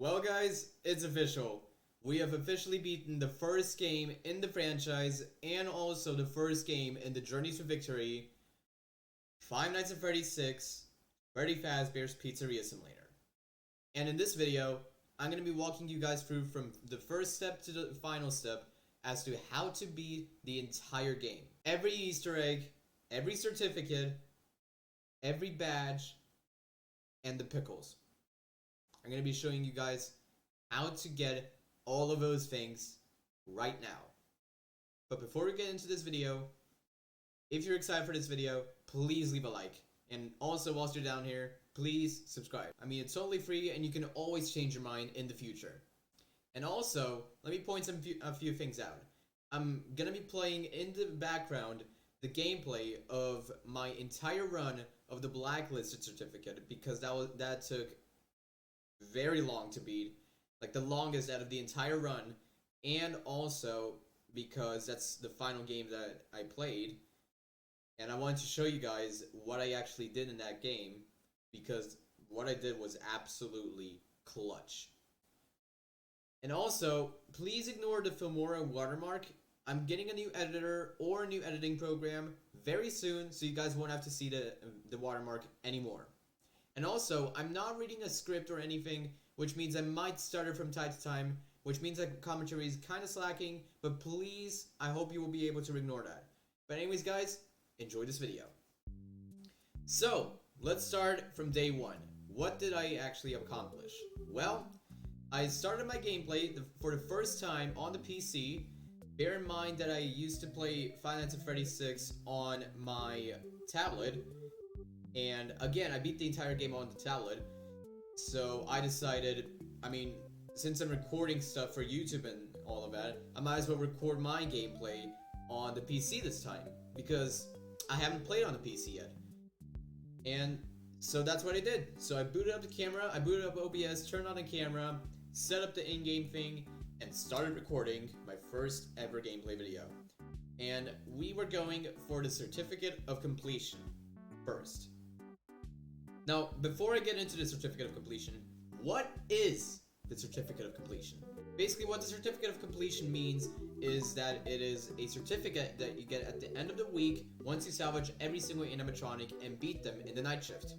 Well guys, it's official. We have officially beaten the first game in the franchise and also the first game in the Journey to Victory, Five Nights at Freddy's 6, Freddy Fazbears Pizzeria Simulator. And in this video, I'm going to be walking you guys through from the first step to the final step as to how to beat the entire game. Every Easter egg, every certificate, every badge, and the pickles. I'm going to be showing you guys how to get all of those things right now. But before we get into this video, if you're excited for this video, please leave a like. And also, whilst you're down here, please subscribe. I mean, it's totally free and you can always change your mind in the future. And also, let me point a few things out. I'm going to be playing in the background the gameplay of my entire run of the Blacklisted Certificate because that took very long to beat, like the longest out of the entire run, and also because that's the final game that I played, and I wanted to show you guys what I actually did in that game, because what I did was absolutely clutch. And also, please ignore the Filmora watermark. I'm getting a new editor or a new editing program very soon, so you guys won't have to see the watermark anymore. And also, I'm not reading a script or anything, which means I might stutter from time to time, which means that commentary is kind of slacking, but please, I hope you will be able to ignore that. But anyways, guys, enjoy this video. So, let's start from day one. What did I actually accomplish? Well, I started my gameplay for the first time on the PC. Bear in mind that I used to play Five Nights at Freddy's 6 on my tablet. And again, I beat the entire game on the tablet, so I decided, since I'm recording stuff for YouTube and all of that, I might as well record my gameplay on the PC this time, because I haven't played on the PC yet. And so that's what I did. So I booted up the camera, I booted up OBS, turned on the camera, set up the in-game thing, and started recording my first ever gameplay video. And we were going for the Certificate of Completion first. Now, before I get into the Certificate of Completion, what is the Certificate of Completion? Basically, what the Certificate of Completion means is that it is a certificate that you get at the end of the week once you salvage every single animatronic and beat them in the night shift.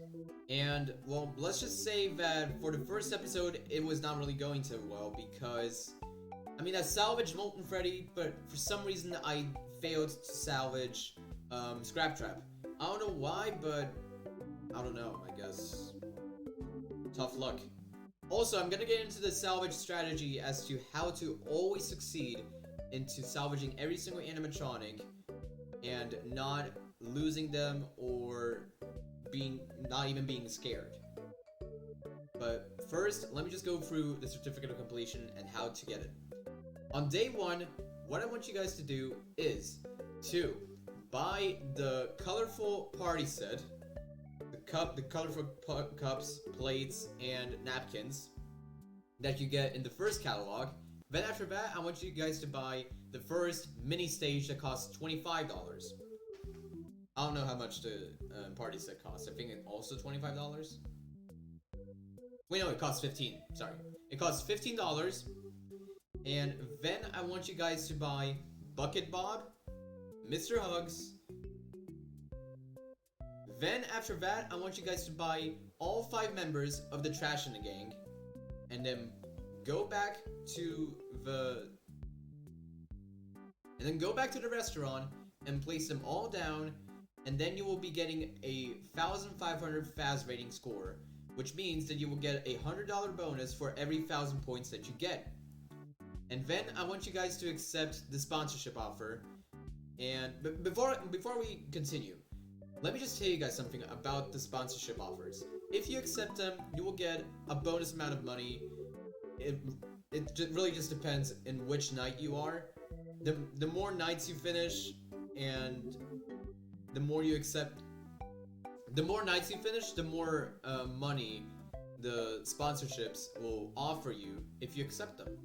And, well, let's just say that for the first episode, it was not really going too well because, I salvaged Molten Freddy, but for some reason I failed to salvage Scrap Trap. I don't know why, but I don't know, I guess. Tough luck. Also, I'm gonna get into the salvage strategy as to how to always succeed into salvaging every single animatronic and not losing them or not even being scared. But first, let me just go through the Certificate of Completion and how to get it. On day one, what I want you guys to do is to buy the colorful party set, the colorful cups, plates, and napkins that you get in the first catalog. Then after that, I want you guys to buy the first mini stage that costs $25. I don't know how much the party set costs. I think it's also $25. Wait, no, it costs 15. Sorry. It costs $15. And then I want you guys to buy Bucket Bob, Mr. Hugs. Then after that, I want you guys to buy all 5 members of the Trash in the Gang, and then go back to the restaurant and place them all down, and then you will be getting a 1,500 Faz rating score, which means that you will get a $100 bonus for every 1,000 points that you get. And then I want you guys to accept the sponsorship offer. And before we continue, let me just tell you guys something about the sponsorship offers. If you accept them, you will get a bonus amount of money. It really just depends in which night you are. The more nights you finish, and the more you accept, the more nights you finish, the more money the sponsorships will offer you if you accept them.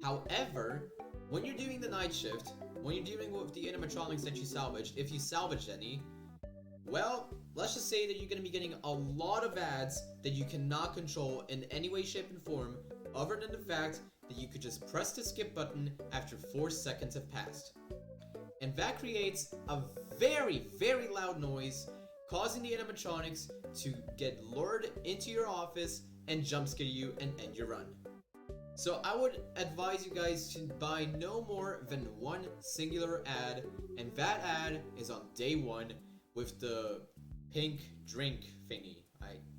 However, when you're doing the night shift, when you're dealing with the animatronics that you salvage, if you salvaged any, well, let's just say that you're going to be getting a lot of ads that you cannot control in any way, shape, and form other than the fact that you could just press the skip button after 4 seconds have passed. And that creates a very, very loud noise, causing the animatronics to get lured into your office and jump scare you and end your run. So I would advise you guys to buy no more than one singular ad, and that ad is on day 1 with the pink drink thingy.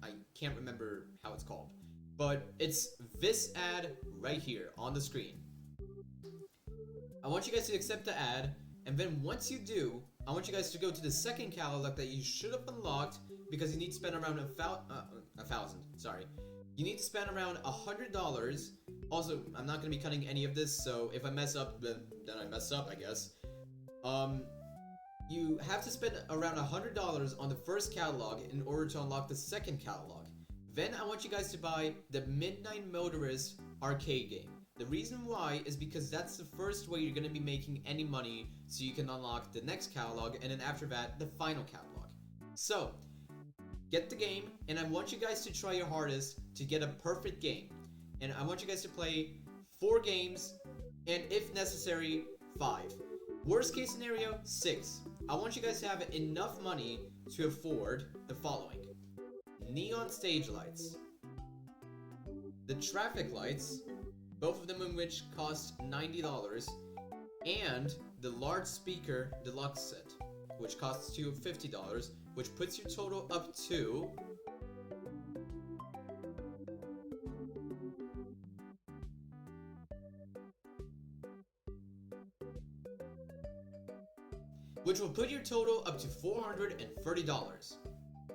I can't remember how it's called, but it's this ad right here on the screen. I want you guys to accept the ad, and then once you do, I want you guys to go to the second catalog that you should have unlocked, because you need to spend around you need to spend around $100. Also, I'm not going to be cutting any of this, so if I mess up, then I mess up, I guess. You have to spend around $100 on the first catalog in order to unlock the second catalog. Then I want you guys to buy the Midnight Motorist arcade game. The reason why is because that's the first way you're going to be making any money, so you can unlock the next catalog, and then after that, the final catalog. So, get the game, and I want you guys to try your hardest to get a perfect game. And I want you guys to play 4 games, and if necessary, 5. Worst case scenario, 6. I want you guys to have enough money to afford the following: neon stage lights, the traffic lights, both of them in which cost $90, and the large speaker deluxe set, which costs you $50, which puts your total up to $430.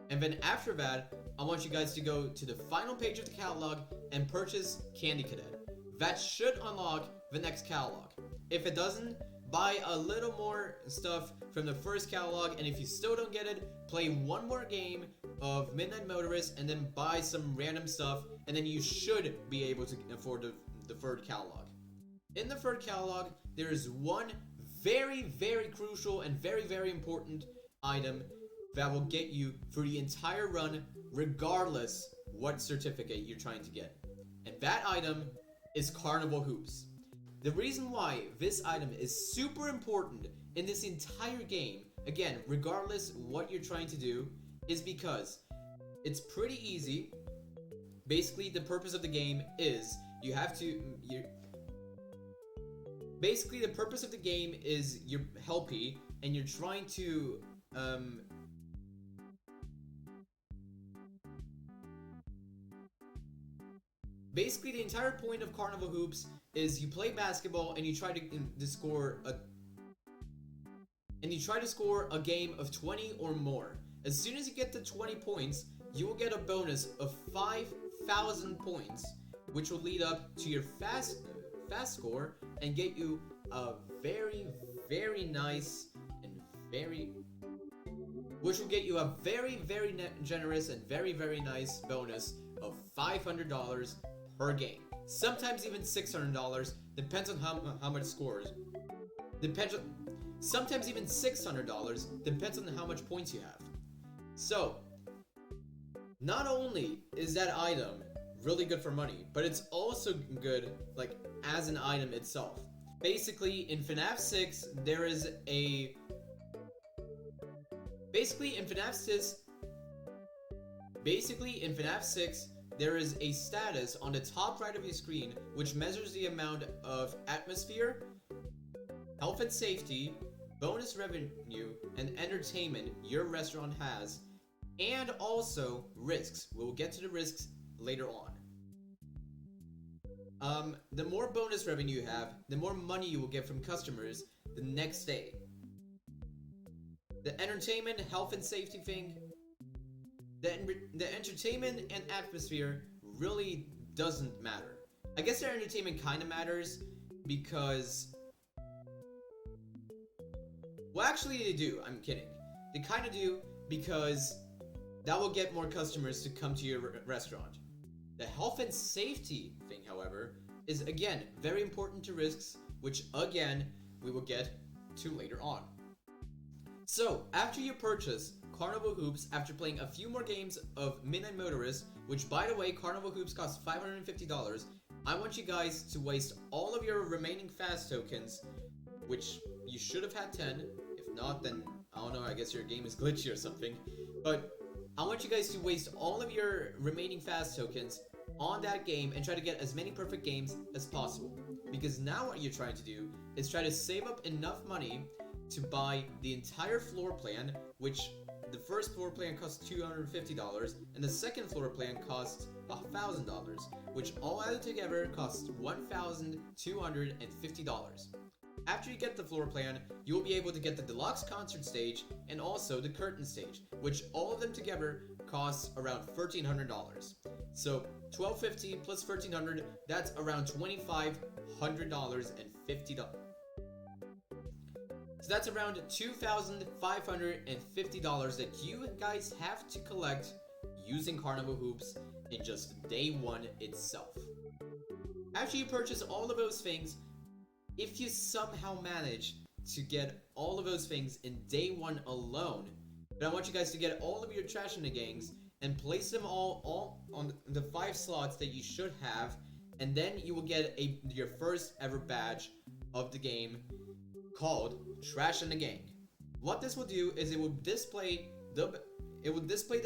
And then after that, I want you guys to go to the final page of the catalog and purchase Candy Cadet. That should unlock the next catalog. If it doesn't, buy a little more stuff from the first catalog, and if you still don't get it, play one more game of Midnight Motorist and then buy some random stuff, and then you should be able to afford the third catalog. In the third catalog, there is one very, very crucial and very, very important item that will get you through the entire run, regardless what certificate you're trying to get. And that item is Carnival Hoops. The reason why this item is super important in this entire game, again, regardless what you're trying to do, is because it's pretty easy. Basically, the purpose of the game is basically the purpose of the game is you're helpy and you're trying to basically the entire point of Carnival Hoops is you play basketball and you try to score a game of 20 or more. As soon as you get to 20 points, you will get a bonus of 5,000 points, which will lead up to your fast score and get you a very, very nice and which will get you a very, very generous and very, very nice bonus of $500 per game. Sometimes even $600, depends on how much scores. Sometimes even $600, depends on how much points you have. So, not only is that item really good for money, but it's also good, like, as an item itself. Basically, in FNaF 6, there is a... Basically, in FNaF 6, there is a status on the top right of your screen which measures the amount of atmosphere, health and safety, bonus revenue, and entertainment your restaurant has, and also risks. We'll get to the risks later on. The more bonus revenue you have, the more money you will get from customers the next day. The entertainment, health and safety thing, the entertainment and atmosphere really doesn't matter. I guess their entertainment kind of matters because... Well, actually they do. I'm kidding. They kind of do because that will get more customers to come to your restaurant. The health and safety thing, however, is again very important to risks, which again we will get to later on. So, after you purchase Carnival Hoops, after playing a few more games of Midnight Motorist, which by the way, Carnival Hoops costs $550, I want you guys to waste all of your remaining fast tokens, which you should have had 10. If not, then I don't know, I guess your game is glitchy or something. But I want you guys to waste all of your remaining fast tokens on that game and try to get as many perfect games as possible. Because now what you're trying to do is try to save up enough money to buy the entire floor plan, which the first floor plan costs $250 and the second floor plan costs $1,000, which all added together costs $1,250. After you get the floor plan, you will be able to get the deluxe concert stage and also the curtain stage, which all of them together costs around $1,300. So $1,250 plus $1,300, that's around $2,550. So that's around $2,550 that you guys have to collect using Carnival Hoops in just day one itself. After you purchase all of those things, if you somehow manage to get all of those things in day one alone, then I want you guys to get all of your trash in the gangs and place them all on the 5 slots that you should have, and then you will get your first ever badge of the game called Trash in the Gang. What this will do is it will display the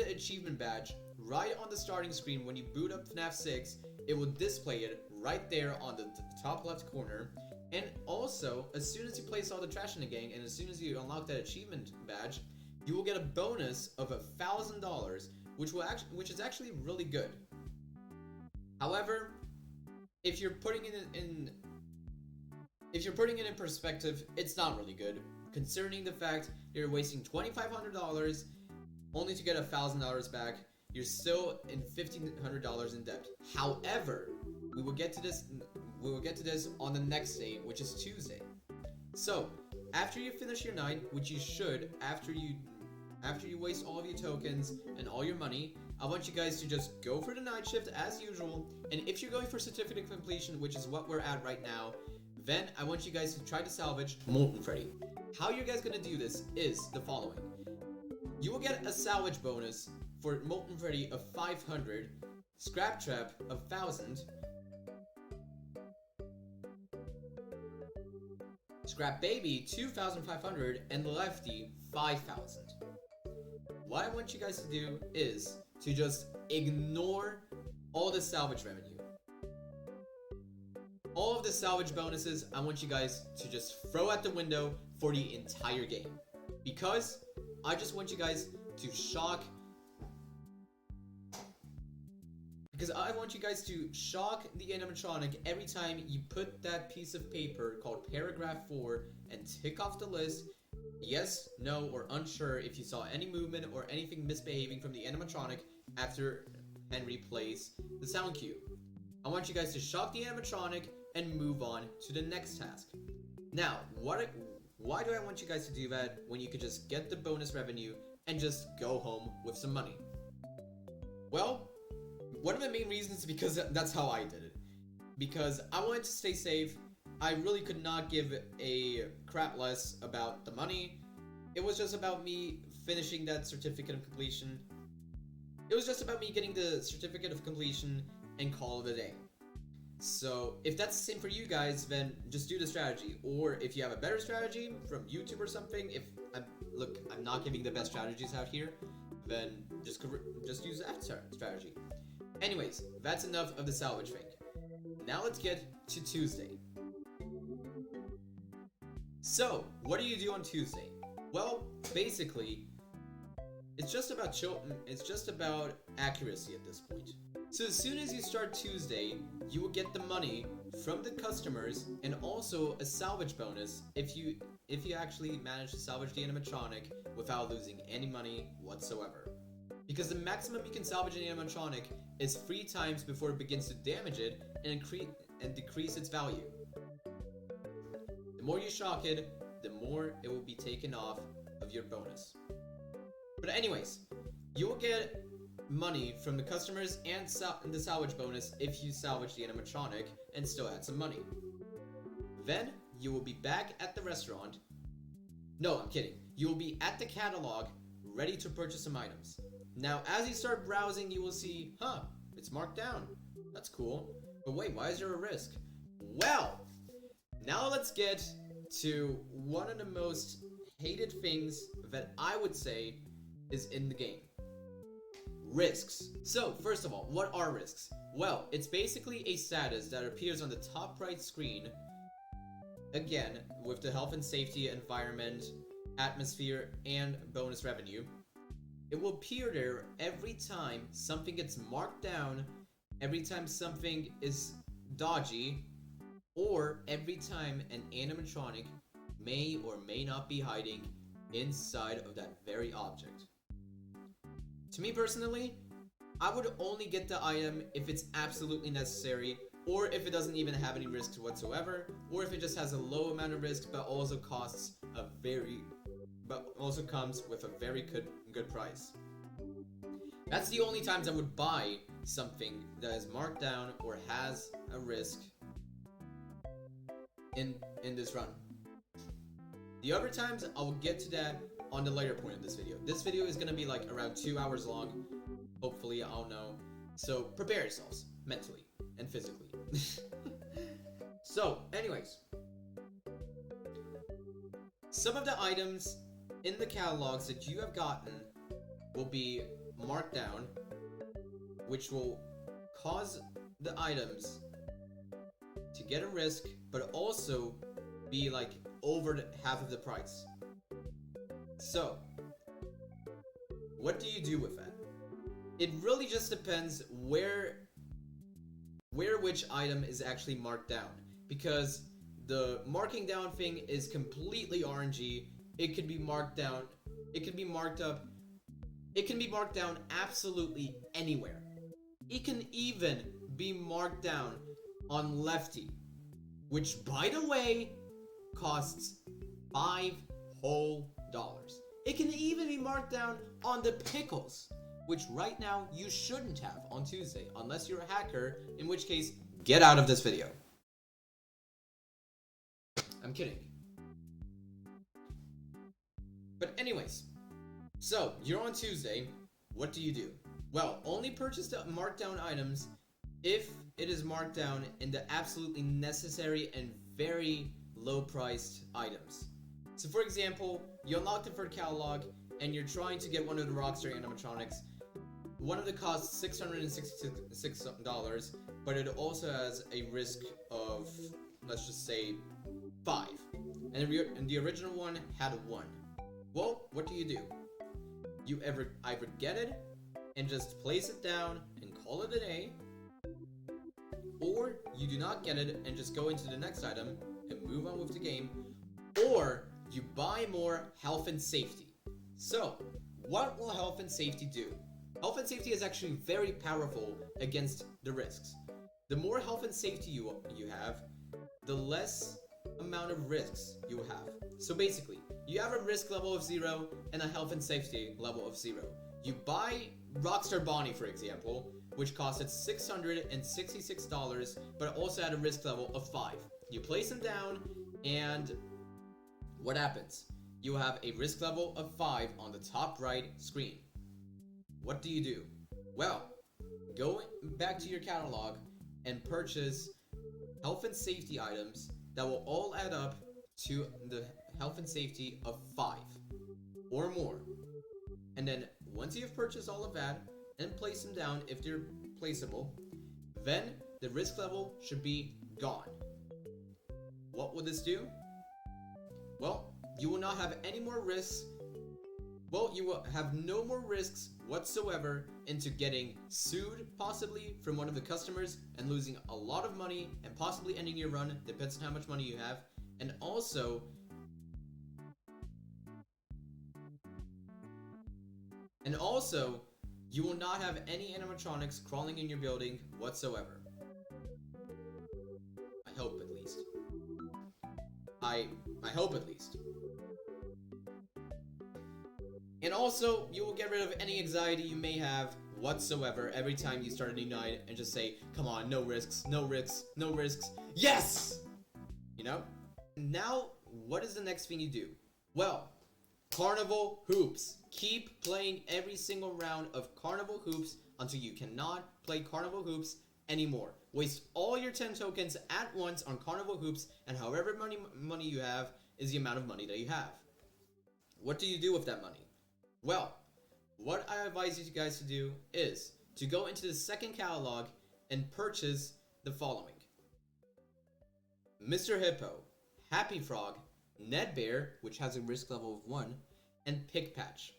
achievement badge right on the starting screen when you boot up FNaF 6. It will display it right there on the top left corner. And also, as soon as you place all the trash in the gang, and as soon as you unlock that achievement badge, you will get a bonus of $1,000, which is actually really good. However, if you're putting it in perspective, it's not really good, concerning the fact you're wasting $2,500 only to get $1,000 back. You're still in $1,500 in debt. However, we will get to this on the next day, which is Tuesday. So, after you finish your night, which you should, after you waste all of your tokens and all your money, I want you guys to just go for the night shift as usual. And if you're going for certificate completion, which is what we're at right now, then I want you guys to try to salvage Molten Freddy. How you guys gonna do this is the following. You will get a salvage bonus for Molten Freddy of 500, Scrap Trap of 1,000, Scrap Baby 2,500, and Lefty 5,000. What I want you guys to do is to just ignore all the salvage revenue. All of the salvage bonuses, I want you guys to just throw out the window for the entire game. Because I just want you guys to shock the animatronic every time you put that piece of paper called paragraph 4 and tick off the list yes, no, or unsure if you saw any movement or anything misbehaving from the animatronic after Henry plays the sound cue. I want you guys to shock the animatronic and move on to the next task. Now, why do I want you guys to do that when you could just get the bonus revenue and just go home with some money? Well, one of the main reasons is because that's how I did it. Because I wanted to stay safe. I really could not give a crap less about the money. It was just about me finishing that certificate of completion. It was just about me getting the certificate of completion and call it a day. So if that's the same for you guys, then just do the strategy. Or if you have a better strategy from YouTube or something, I'm not giving the best strategies out here, then just use that strategy. Anyways, that's enough of the salvage thing. Now let's get to Tuesday. So, what do you do on Tuesday? Well, basically, it's just about accuracy at this point. So as soon as you start Tuesday, you will get the money from the customers and also a salvage bonus if you actually manage to salvage the animatronic without losing any money whatsoever. Because the maximum you can salvage an animatronic is 3 times before it begins to damage it and decrease its value. The more you shock it, the more it will be taken off of your bonus. But anyways, you will get money from the customers and the salvage bonus if you salvage the animatronic and still add some money. Then, you will be back at the restaurant. No, I'm kidding. You will be at the catalog, ready to purchase some items. Now, as you start browsing, you will see, it's marked down. That's cool. But wait, why is there a risk? Well, now let's get to one of the most hated things that I would say is in the game. Risks. So, first of all, what are risks? Well, it's basically a status that appears on the top right screen, again, with the health and safety, environment, atmosphere, and bonus revenue. It will appear there every time something gets marked down, every time something is dodgy, or every time an animatronic may or may not be hiding inside of that very object. To me personally, I would only get the item if it's absolutely necessary, or if it doesn't even have any risks whatsoever, or if it just has a low amount of risk but also comes with a very good price. That's the only times I would buy something that is marked down or has a risk in this run. The other times, I will get to that on the later point of this video. This video is gonna be like around 2 hours long. Hopefully, I'll know. So prepare yourselves mentally and physically. So, anyways, some of the items in the catalogs that you have gotten will be marked down, which will cause the items to get a risk, but also be like over half of the price. So, what do you do with that? It really just depends where which item is actually marked down, because the marking down thing is completely RNG. It could be marked down, it can be marked up, it can be marked down absolutely anywhere. It can even be marked down on Lefty, which, by the way, costs $5 whole. It can even be marked down on the pickles, which right now you shouldn't have on Tuesday, unless you're a hacker, in which case, get out of this video. I'm kidding. But anyways, so you're on Tuesday, what do you do? Well, only purchase the marked down items if it is marked down in the absolutely necessary and very low priced items. So for example, you unlock the third catalog and you're trying to get one of the Rockstar animatronics. One of the costs $666, but it also has a risk of, let's just say, 5. And the original one had 1. Well, what do? You either get it and just place it down and call it a day, or you do not get it and just go into the next item and move on with the game, or you buy more health and safety. So, what will health and safety do? Health and safety is actually very powerful against the risks. The more health and safety you have, the less amount of risks you have. So basically, you have a risk level of 0 and a health and safety level of 0. You buy Rockstar Bonnie, for example, which costed $666, but also had a risk level of 5. You place them down, and what happens? You have a risk level of 5 on the top right screen. What do? Well, go back to your catalog and purchase health and safety items that will all add up to the health and safety of 5 or more. And then once you've purchased all of that and place them down if they're placeable, then the risk level should be gone. What will this do? Well, you will not have any more risks. Well, you will have no more risks whatsoever into getting sued, possibly, from one of the customers and losing a lot of money and possibly ending your run, depends on how much money you have. And also, you will not have any animatronics crawling in your building whatsoever. I hope at least. I hope at least. And also, you will get rid of any anxiety you may have whatsoever every time you start a new night and just say, come on, no risks, no risks, no risks. Yes! You know? Now, what is the next thing you do? Well, Carnival Hoops. Keep playing every single round of Carnival Hoops until you cannot play Carnival Hoops anymore. waste all your 10 tokens at once on carnival hoops, and however money you have is the amount of money that you have. What do you do with that money? Well, what I advise you guys to do is to go into the second catalog and purchase the following: Mr. Hippo, Happy Frog, Ned Bear, which has a risk level of 1, and Pick Patch.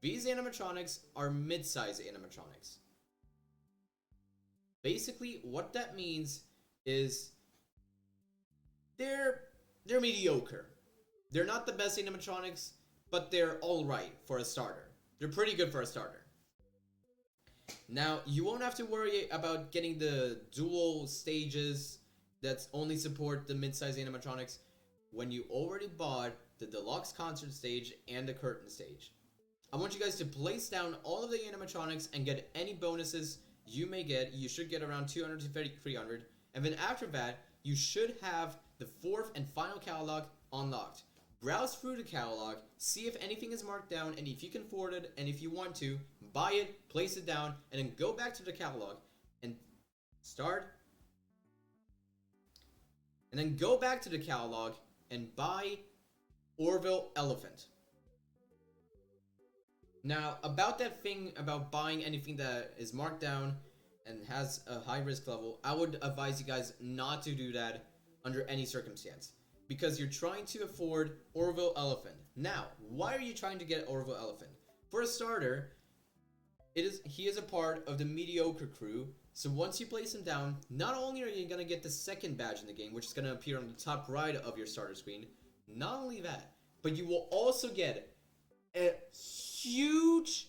These animatronics are mid-size animatronics. Basically, what that means is they're mediocre. They're not the best animatronics, but they're alright for a starter. They're pretty good for a starter. Now, you won't have to worry about getting the dual stages that only support the mid-size animatronics when you already bought the deluxe concert stage and the curtain stage. I want you guys to place down all of the animatronics and get any bonuses you may get. You should get around 200 to 300, and then after that, you should have the fourth and final catalog unlocked. Browse through the catalog, see if anything is marked down, and if you can afford it, and if you want to, buy it, place it down, and then go back to the catalog and start. And then go back to the catalog and buy Orville Elephant. Now, about that thing about buying anything that is marked down and has a high risk level, I would advise you guys not to do that under any circumstance, because you're trying to afford Orville Elephant. Now, why are you trying to get Orville Elephant? For a starter, he is a part of the Mediocre crew, so once you place him down, not only are you going to get the second badge in the game, which is going to appear on the top right of your starter screen, not only that, but you will also get a huge,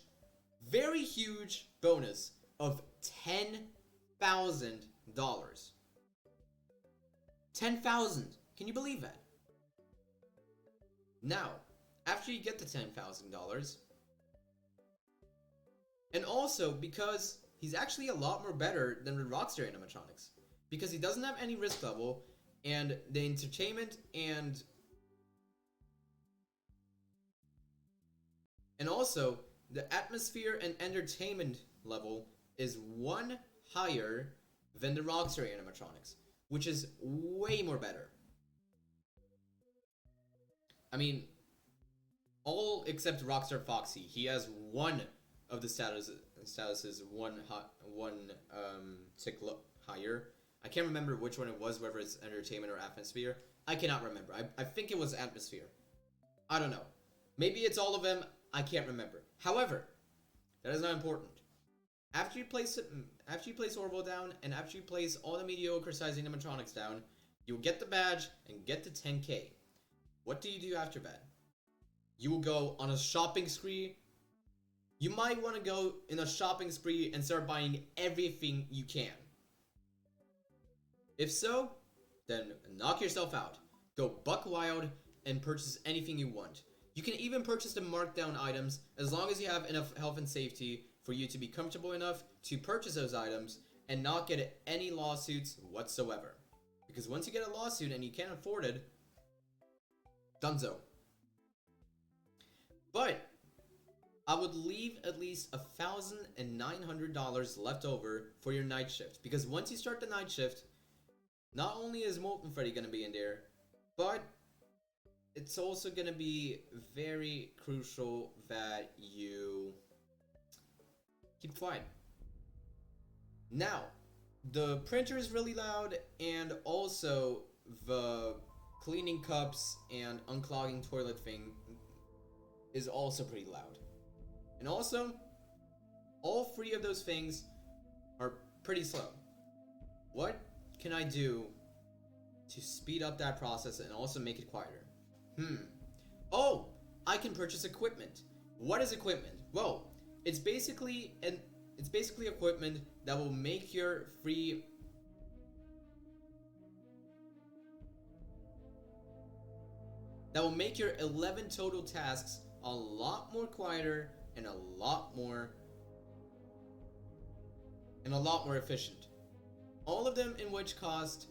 very huge bonus of $10,000. 10,000. Can you believe that? Now, after you get the $10,000, and also because he's actually a lot more better than the Rockstar animatronics, because he doesn't have any risk level, and the entertainment and also the atmosphere and entertainment level is 1 higher than the Rockstar animatronics, which is way more better. I mean, all except Rockstar Foxy. He has one of the statuses one tick higher. I can't remember which one it was, whether it's entertainment or atmosphere. I cannot remember. I think it was atmosphere. I don't know. Maybe it's all of them. I can't remember. However, that is not important. After you place Orville down, and after you place all the mediocre sized animatronics down, you'll get the badge and get the 10K. What do you do after that? You will go on a shopping spree. You might want to go in a shopping spree and start buying everything you can. If so, then knock yourself out. Go buck wild and purchase anything you want. You can even purchase the markdown items as long as you have enough health and safety for you to be comfortable enough to purchase those items and not get any lawsuits whatsoever. Because once you get a lawsuit and you can't afford it, dunzo. But I would leave at least $1,900 left over for your night shift, because once you start the night shift, not only is Molten Freddy going to be in there, but it's also going to be very crucial that you keep quiet. Now, the printer is really loud, and also the cleaning cups and unclogging toilet thing is also pretty loud. And also, all 3 of those things are pretty slow. What can I do to speed up that process and also make it quieter? Oh, I can purchase equipment. What is equipment? Well, it's basically equipment that will make your that will make your 11 total tasks a lot more quieter and a lot more efficient. All of them in which cost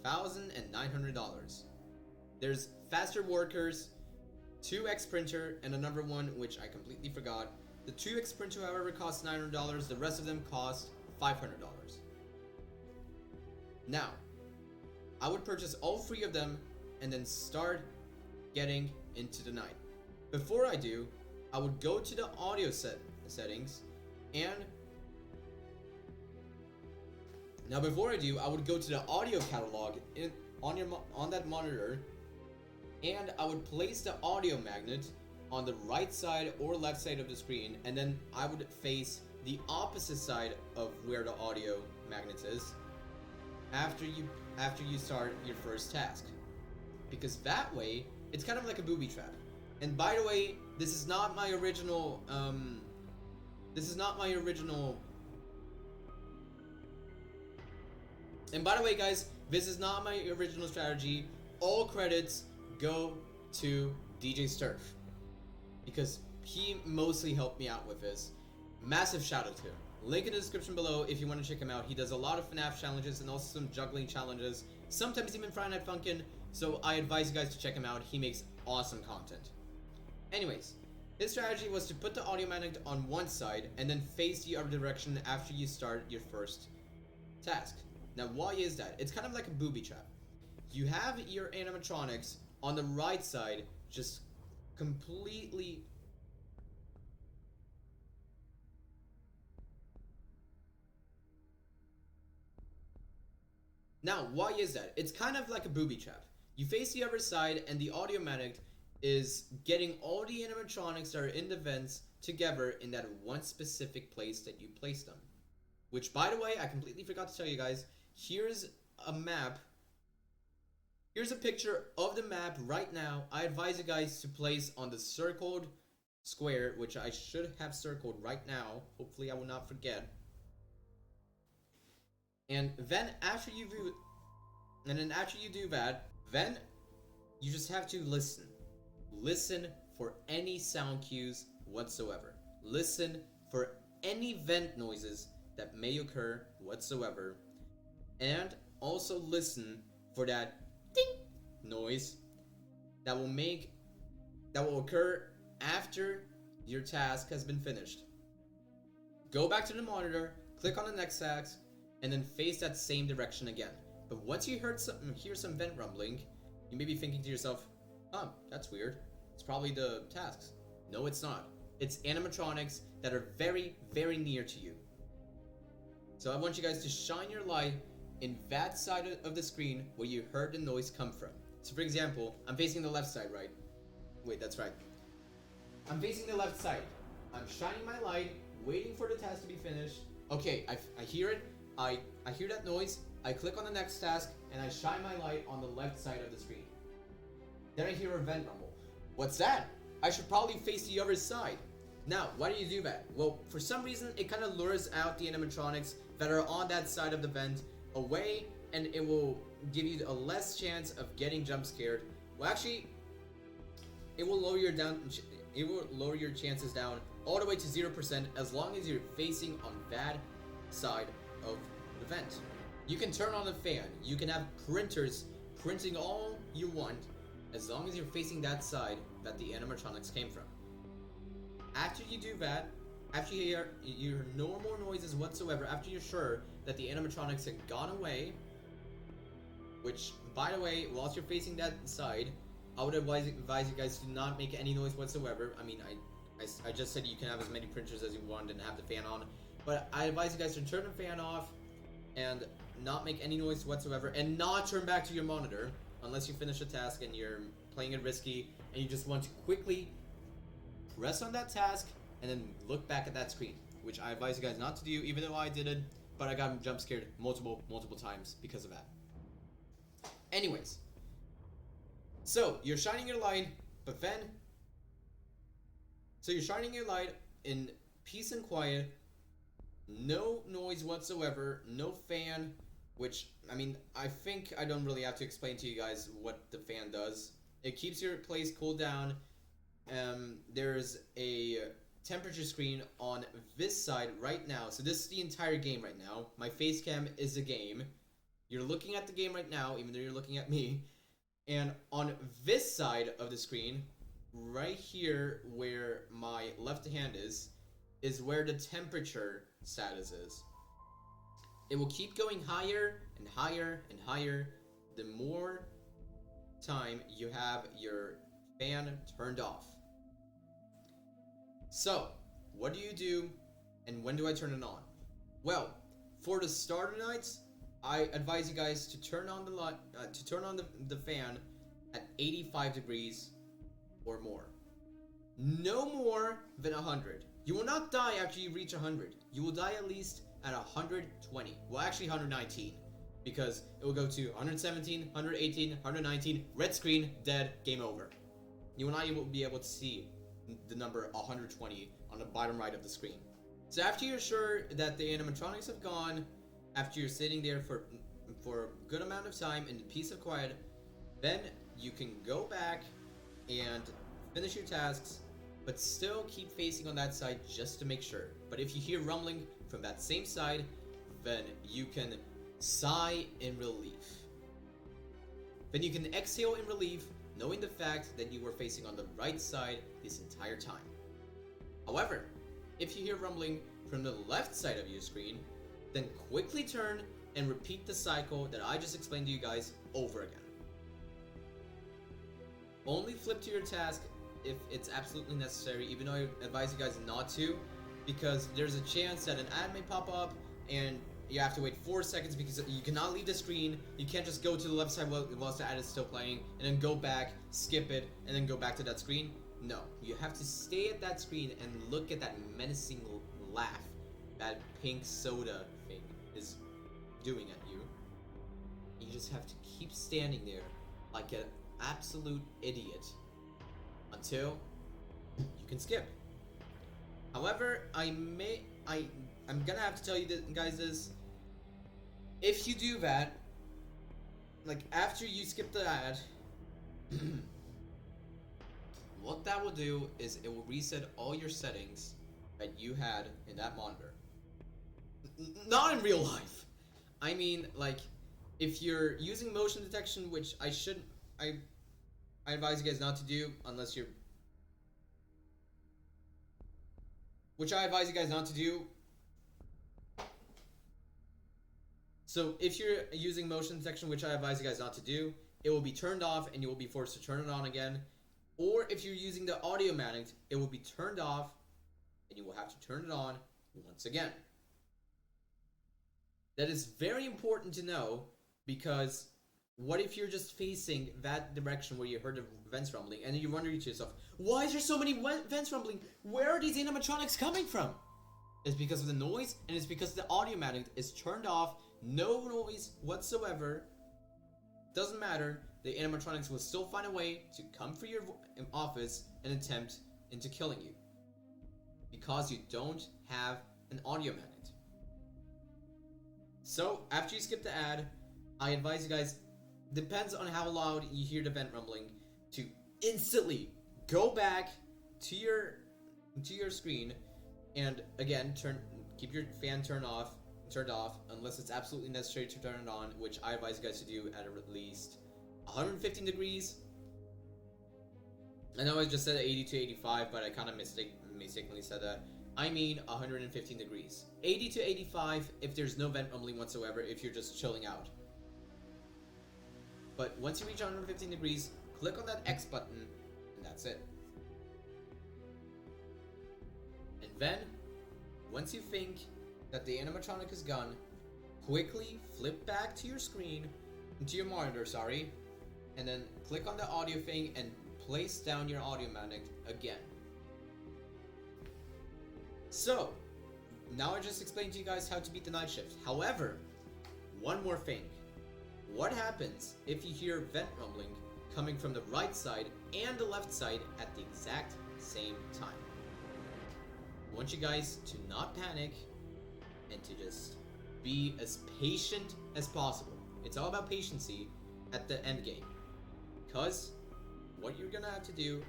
$1,900. There's faster workers, 2x printer, and another one which I completely forgot. The 2x printer, however, costs $900. The rest of them cost $500. Now, I would purchase all 3 of them and then start getting into the night. Before I do, I would go to the audio settings and now before I do, I would go to the audio catalog on that monitor, and I would place the audio magnet on the right side or left side of the screen, and then I would face the opposite side of where the audio magnet is after you start your first task. Because that way, it's kind of like a booby trap. And by the way, this is not my original And by the way, guys, this is not my original strategy. All credits go to TJtV, because he mostly helped me out with this. Massive shout out to him. Link in the description below if you want to check him out. He does a lot of FNaF challenges and also some juggling challenges, sometimes even Friday Night Funkin', so I advise you guys to check him out. He makes awesome content. Anyways, his strategy was to put the audio magnet on one side and then face the other direction after you start your first task. Now, why is that? It's kind of like a booby trap. You have your animatronics on the right side, just completely... Now, why is that? It's kind of like a booby trap. You face the other side, and the audio magnet is getting all the animatronics that are in the vents together in that one specific place that you place them. Which, by the way, I completely forgot to tell you guys, here's a map. Here's a picture of the map right now. I advise you guys to place on the circled square, which I should have circled right now. Hopefully I will not forget. And then after you do that, then you just have to listen. Listen for any sound cues whatsoever. Listen for any vent noises that may occur whatsoever. And also listen for that ding noise that will occur after your task has been finished. Go back to the monitor, click on the next task, and then face that same direction again. But once you hear some vent rumbling, you may be thinking to yourself, oh, that's weird. It's probably the tasks. No, it's not. It's animatronics that are very, very near to you. So I want you guys to shine your light in that side of the screen where you heard the noise come from. So for example, I'm facing the left side, right? Wait, that's right. I'm facing the left side. I'm shining my light, waiting for the task to be finished. Okay, I hear it. I hear that noise. I click on the next task, and I shine my light on the left side of the screen. Then I hear a vent rumble. What's that? I should probably face the other side. Now, why do you do that? Well, for some reason, it kind of lures out the animatronics that are on that side of the vent away, and it will give you a less chance of getting jump scared. Well, actually, it will lower your chances down all the way to 0% as long as you're facing on that side of the vent. You can turn on the fan. You can have printers printing all you want as long as you're facing that side that the animatronics came from. After you do that, after you hear no more noises whatsoever, after you're sure that the animatronics have gone away, which, by the way, whilst you're facing that side, I would advise you guys to not make any noise whatsoever. I mean, I just said you can have as many printers as you want and have the fan on, but I advise you guys to turn the fan off and not make any noise whatsoever, and not turn back to your monitor unless you finish a task and you're playing it risky and you just want to quickly press on that task and then look back at that screen, which I advise you guys not to do, even though I did it, but I got jump scared multiple times because of that. Anyways, so you're shining your light, but then you're shining your light in peace and quiet, no noise whatsoever, no fan, which, I mean, I think I don't really have to explain to you guys what the fan does. It keeps your place cooled down. There's a temperature screen on this side right now. So this is the entire game right now. My face cam is the game. You're looking at the game right now, even though you're looking at me. And on this side of the screen, right here where my left hand is where the temperature status is. It will keep going higher and higher and higher the more time you have your fan turned off. So, what do you do, and when do I turn it on? Well, for the starter nights, I advise you guys to turn on the fan at 85 degrees or more. No more than 100. You will not die after you reach 100. You will die at least at 120. Well, actually 119. Because it will go to 117, 118, 119, red screen, dead, game over. You will not be able to see the number 120 on the bottom right of the screen. So after you're sure that the animatronics have gone, after you're sitting there for a good amount of time in peace and quiet, then you can go back and finish your tasks, but still keep facing on that side just to make sure. But if you hear rumbling from that same side, then you can sigh in relief. Then you can exhale in relief, knowing the fact that you were facing on the right side this entire time. However, if you hear rumbling from the left side of your screen, then quickly turn and repeat the cycle that I just explained to you guys over again. Only flip to your task if it's absolutely necessary, even though I advise you guys not to, because there's a chance that an ad may pop up and you have to wait 4 seconds because you cannot leave the screen. You can't just go to the left side whilst the ad is still playing and then go back, skip it, and then go back to that screen. No, you have to stay at that screen and look at that menacing laugh that pink soda thing is doing at you. You just have to keep standing there like an absolute idiot until you can skip. However, I'm gonna have to tell you guys this. If you do that, like after you skip the ad, what that will do is it will reset all your settings that you had in that monitor. Not in real life. I mean, like, if you're using motion detection, which I advise you guys not to do unless you're... Which I advise you guys not to do. So if you're using motion detection, which I advise you guys not to do, it will be turned off and you will be forced to turn it on again. Or if you're using the audio magnet, it will be turned off and you will have to turn it on once again. That is very important to know, because what if you're just facing that direction where you heard the vents rumbling and you're wondering to yourself, why is there so many vents rumbling? Where are these animatronics coming from? It's because of the noise, and it's because the audio magnet is turned off. No noise whatsoever. Doesn't matter. The animatronics will still find a way to come for your office and attempt into killing you, because you don't have an audio magnet. So after you skip the ad, I advise you guys, depends on how loud you hear the vent rumbling, to instantly go back to your screen and again keep your fan turned off unless it's absolutely necessary to turn it on, which I advise you guys to do at least 115 degrees. I know I just said 80 to 85, but I kind of mistakenly said that. I mean 115 degrees. 80 to 85 if there's no vent rumbling whatsoever, if you're just chilling out. But once you reach 115 degrees, click on that X button, and that's it. And then, once you think that the animatronic is gone, quickly flip back to your screen, to your monitor, sorry, and then click on the audio thing and place down your audio magnet again. So, now I just explained to you guys how to beat the night shift. However, one more thing. What happens if you hear vent rumbling coming from the right side and the left side at the exact same time? I want you guys to not panic and to just be as patient as possible. It's all about patience at the end game. Because what you're gonna have to do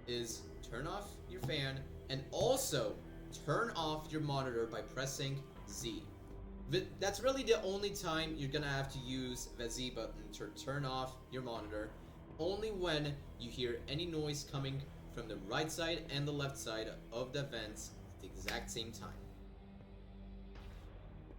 is turn off your fan and also turn off your monitor by pressing Z. That's really the only time you're gonna have to use the Z button to turn off your monitor. Only when you hear any noise coming from the right side and the left side of the vents at the exact same time.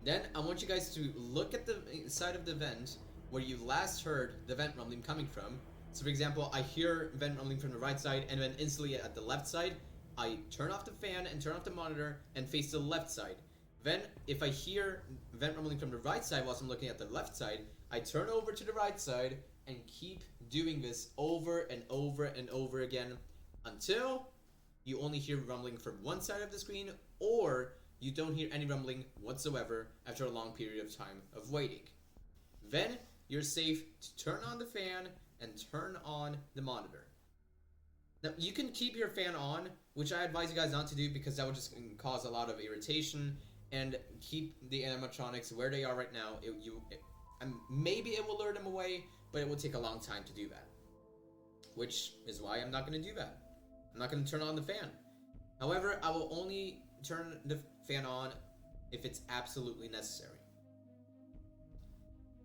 Then I want you guys to look at the side of the vent where you last heard the vent rumbling coming from. So for example, I hear vent rumbling from the right side, and then instantly at the left side, I turn off the fan and turn off the monitor and face the left side. Then if I hear vent rumbling from the right side whilst I'm looking at the left side, I turn over to the right side and keep doing this over and over and over again until you only hear rumbling from one side of the screen, or you don't hear any rumbling whatsoever after a long period of time of waiting. Then you're safe to turn on the fan and turn on the monitor. Now you can keep your fan on, which I advise you guys not to do because that would just cause a lot of irritation, and keep the animatronics where they are right now. Maybe it will lure them away, but it will take a long time to do that. Which is why I'm not going to do that. I'm not going to turn on the fan. However, I will only turn the fan on if it's absolutely necessary.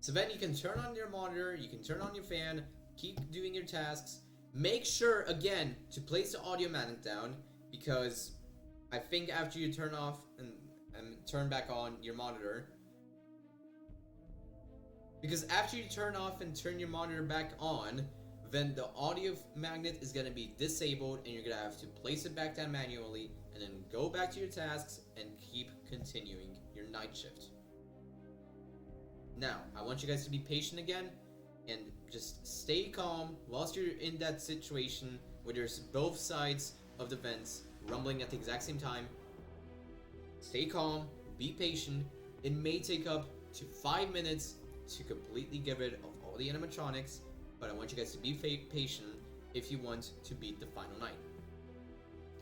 So then you can turn on your monitor, you can turn on your fan, keep doing your tasks. Make sure, again, to place the audio magnet down, because I think after you turn off and turn back on your monitor, because after you turn off and turn your monitor back on, then the audio magnet is going to be disabled, and you're going to have to place it back down manually, and then go back to your tasks and keep continuing your night shift. Now, I want you guys to be patient again, and just stay calm whilst you're in that situation where there's both sides of the vents rumbling at the exact same time. Stay calm, be patient. It may take up to 5 minutes to completely get rid of all the animatronics, but I want you guys to be patient if you want to beat the final night.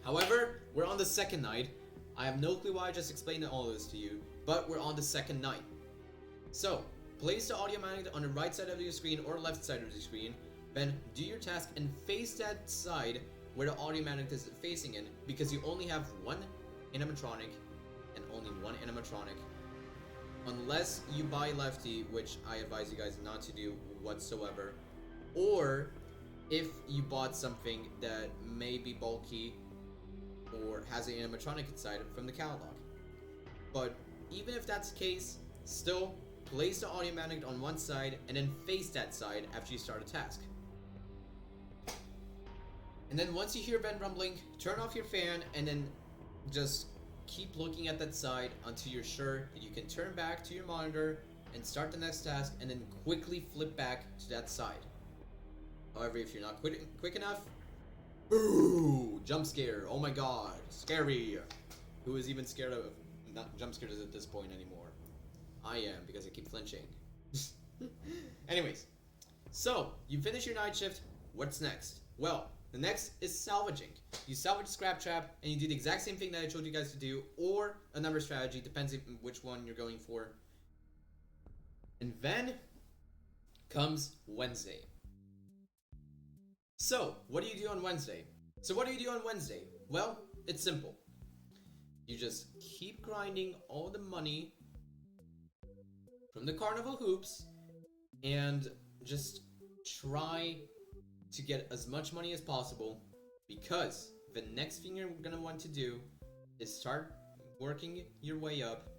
However, we're on the second night. I have no clue why I just explained all this to you, but we're on the second night. So, place the audio magnet on the right side of your screen or left side of the screen, then do your task and face that side where the audio magnet is facing in, because you only have one animatronic and only one animatronic. Unless you buy Lefty, which I advise you guys not to do whatsoever, or if you bought something that may be bulky or has an animatronic inside from the catalog. But even if that's the case, still place the audio magnet on one side and then face that side after you start a task. And then once you hear vent rumbling, turn off your fan and then just keep looking at that side until you're sure that you can turn back to your monitor and start the next task, and then quickly flip back to that side. However, if you're not quick enough, boo! Jump scare, oh my god, scary! Who is even scared of not jump scares at this point anymore? I am, because I keep flinching. Anyways, so you finish your night shift, what's next? Well, the next is salvaging. You salvage scrap trap, and you do the exact same thing that I told you guys to do, or a number strategy, depends on which one you're going for. And then comes Wednesday. So, what do you do on Wednesday? Well, it's simple. You just keep grinding all the money from the carnival hoops, and just try to get as much money as possible, because the next thing you're gonna want to do is start working your way up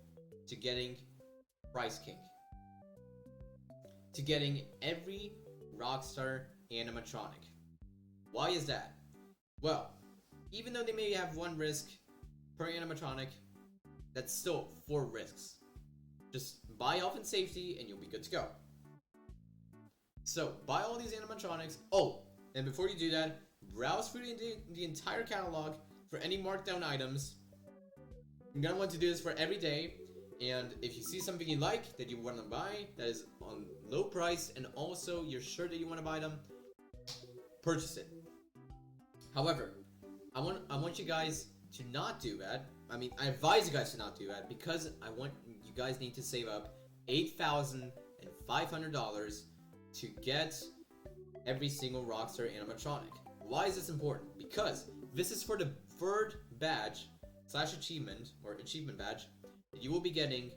to getting Price King, to getting every Rockstar animatronic. Why is that? Well, even though they may have one risk per animatronic, that's still 4 risks. Just buy health and safety and you'll be good to go. So, buy all these animatronics. Oh, and before you do that, browse through the entire catalog for any markdown items. You're gonna want to do this for every day. And if you see something you like that you want to buy that is on low price, and also you're sure that you want to buy them, purchase it. However, I want you guys to not do that. I mean, I advise you guys to not do that, because I want you guys need to save up $8,500 to get every single Rockstar animatronic. Why is this important? Because this is for the third badge / achievement, or achievement badge, that you will be getting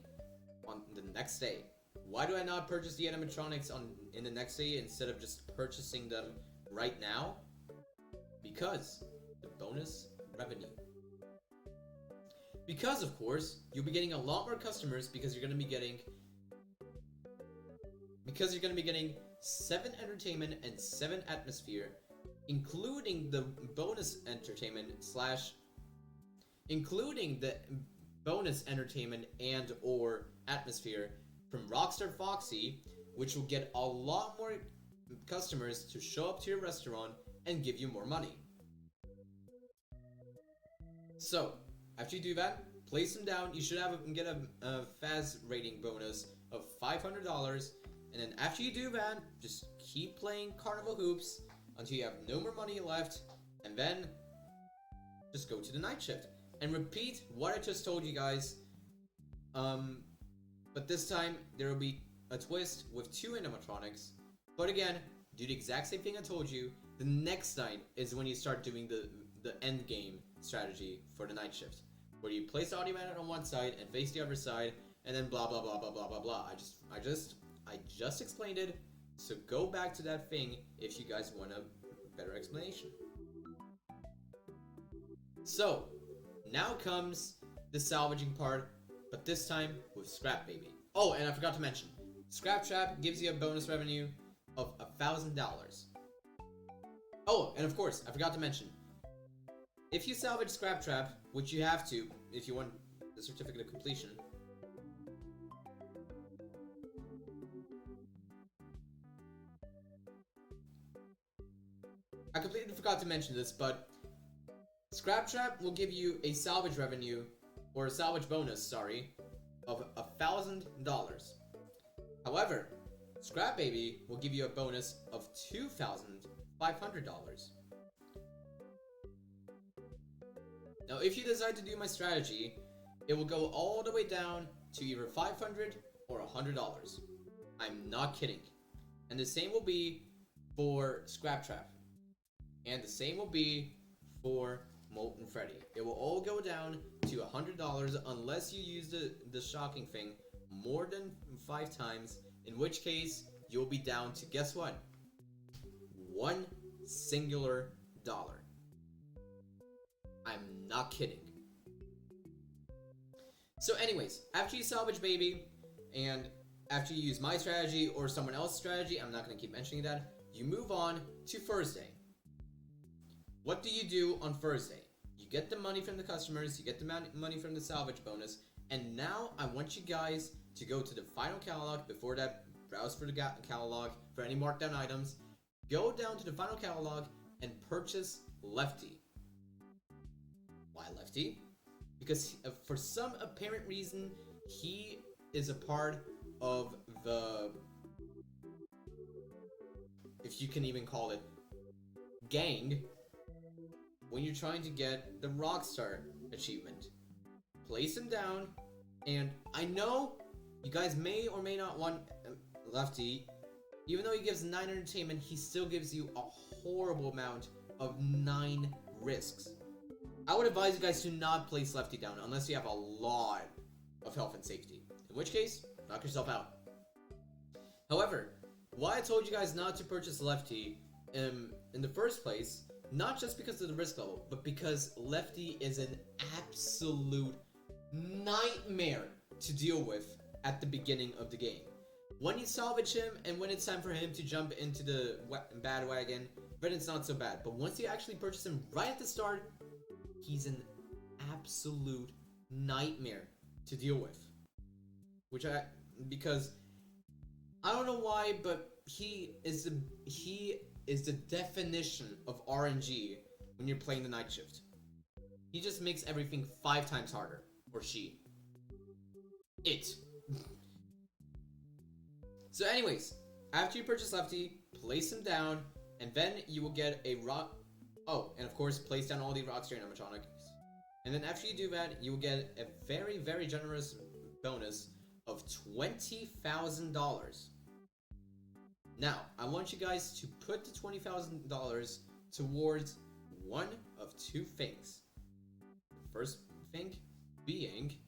on the next day. Why do I not purchase the animatronics in the next day instead of just purchasing them right now? Because the bonus revenue. Because, of course, you'll be getting a lot more customers because you're going to be getting 7 entertainment and 7 atmosphere, including the bonus entertainment and or atmosphere from Rockstar Foxy, which will get a lot more customers to show up to your restaurant and give you more money. So, after you do that, place them down. You should get a Faz rating bonus of $500, and then after you do that, just keep playing Carnival Hoops until you have no more money left, and then just go to the night shift and repeat what I just told you guys. But this time there will be a twist with 2 animatronics. But again, do the exact same thing I told you. The next night is when you start doing the end game strategy for the night shift, where you place the audio man on one side and face the other side, and then blah blah blah blah blah blah blah. I just explained it, so go back to that thing if you guys want a better explanation. So now comes the salvaging part, but this time with Scrap Baby. Oh, and I forgot to mention, Scrap Trap gives you a bonus revenue of $1,000. Oh, and of course, I forgot to mention, if you salvage Scrap Trap, which you have to if you want the certificate of completion, I completely forgot to mention this, but Scrap Trap will give you a salvage revenue, or a salvage bonus, sorry, of $1,000. However, Scrap Baby will give you a bonus of $2,500. Now, if you decide to do my strategy, it will go all the way down to either $500 or $100. I'm not kidding. And the same will be for Scrap Trap. And the same will be for Molten Freddy. It will all go down to $100 unless you use the shocking thing more than 5 times, in which case you'll be down to, guess what? $1 singular dollar. I'm not kidding. So anyways, after you salvage Baby, and after you use my strategy or someone else's strategy, I'm not going to keep mentioning that, you move on to Thursday. What do you do on Thursday? You get the money from the customers, you get the money from the salvage bonus, and now I want you guys to go to the final catalog. Before that, browse for the catalog for any markdown items. Go down to the final catalog and purchase Lefty. Why Lefty? Because for some apparent reason, he is a part of the, if you can even call it, gang, when you're trying to get the Rockstar achievement. Place him down, and I know you guys may or may not want Lefty. Even though he gives 9 entertainment, he still gives you a horrible amount of 9 risks. I would advise you guys to not place Lefty down unless you have a lot of health and safety, in which case, knock yourself out. However, why I told you guys not to purchase Lefty in the first place, not just because of the risk level, but because Lefty is an absolute nightmare to deal with at the beginning of the game. When you salvage him and when it's time for him to jump into the bad wagon, then it's not so bad. But once you actually purchase him right at the start, he's an absolute nightmare to deal with. Because I don't know why, but he is the definition of RNG when you're playing the night shift. He just makes everything 5 times harder. Or she. It. So anyways, after you purchase Lefty, place him down, and then you will get a rock. Oh, and of course, place down all the Rockstar animatronics. And then after you do that, you will get a very, very generous bonus of $20,000. Now, I want you guys to put the $20,000 towards one of 2 things. The first thing being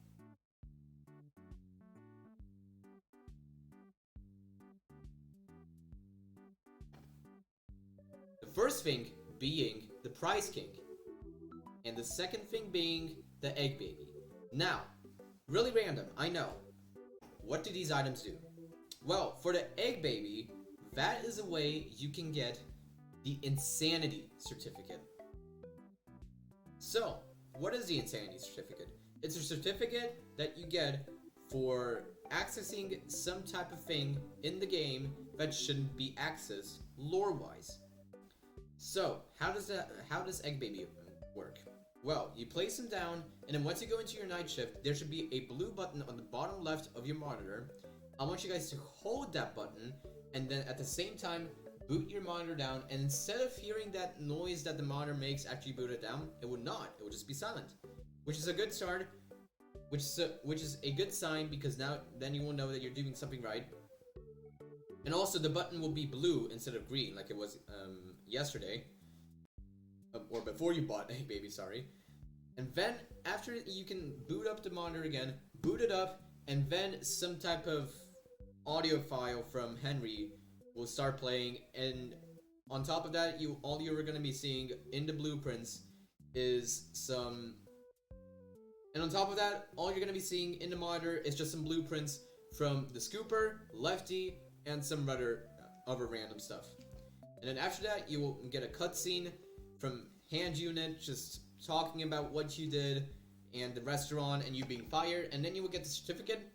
the Prize King, and the second thing being the Egg Baby. Now, really random, I know. What do these items do? Well, for the egg baby, that is a way you can get the Insanity Certificate. So, what is the Insanity Certificate? It's a certificate that you get for accessing some type of thing in the game that shouldn't be accessed lore-wise. So, how does Egg Baby work? Well, you place them down, and then once you go into your night shift, there should be a blue button on the bottom left of your monitor. I want you guys to hold that button, and then at the same time, boot your monitor down, and instead of hearing that noise that the monitor makes after you boot it down, it would not. It would just be silent, which is a good start, which is a good sign, because then you will know that you're doing something right. And also, the button will be blue instead of green, like it was yesterday, or before you bought Egg Baby, sorry. And then after you can boot up the monitor again, boot it up, and then some type of audio file from Henry will start playing, and on top of that, all you're gonna be seeing in the blueprints is some. And on top of that, all you're gonna be seeing in the monitor is just some blueprints from the Scooper, Lefty, and some other random stuff. And then after that, you will get a cutscene from Hand Unit just talking about what you did and the restaurant and you being fired, and then you will get the certificate,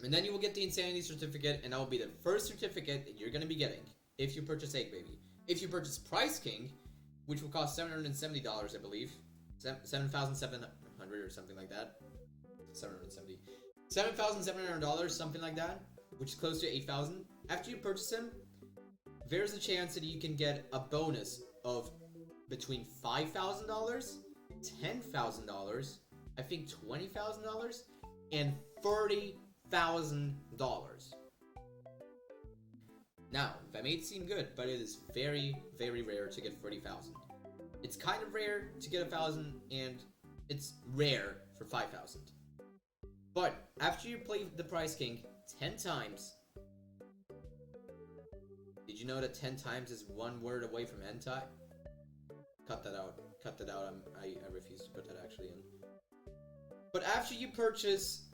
and then you will get the Insanity Certificate, and that will be the first certificate that you're going to be getting if you purchase Egg Baby. If you purchase Price King, which will cost $770, I believe, 7,700 or something like that, $7,700, something like that, which is close to 8,000. After you purchase him, there's a chance that you can get a bonus of between $5,000, $10,000, I think $20,000, and $30,000. Now, that may seem good, but it is very, very rare to get 30,000. It's kind of rare to get 1,000, and it's rare for 5,000. But after you play the Price King 10 times, did you know that 10 times is one word away from hentai? Cut that out. Cut that out. I refuse to put that actually in. But after you purchase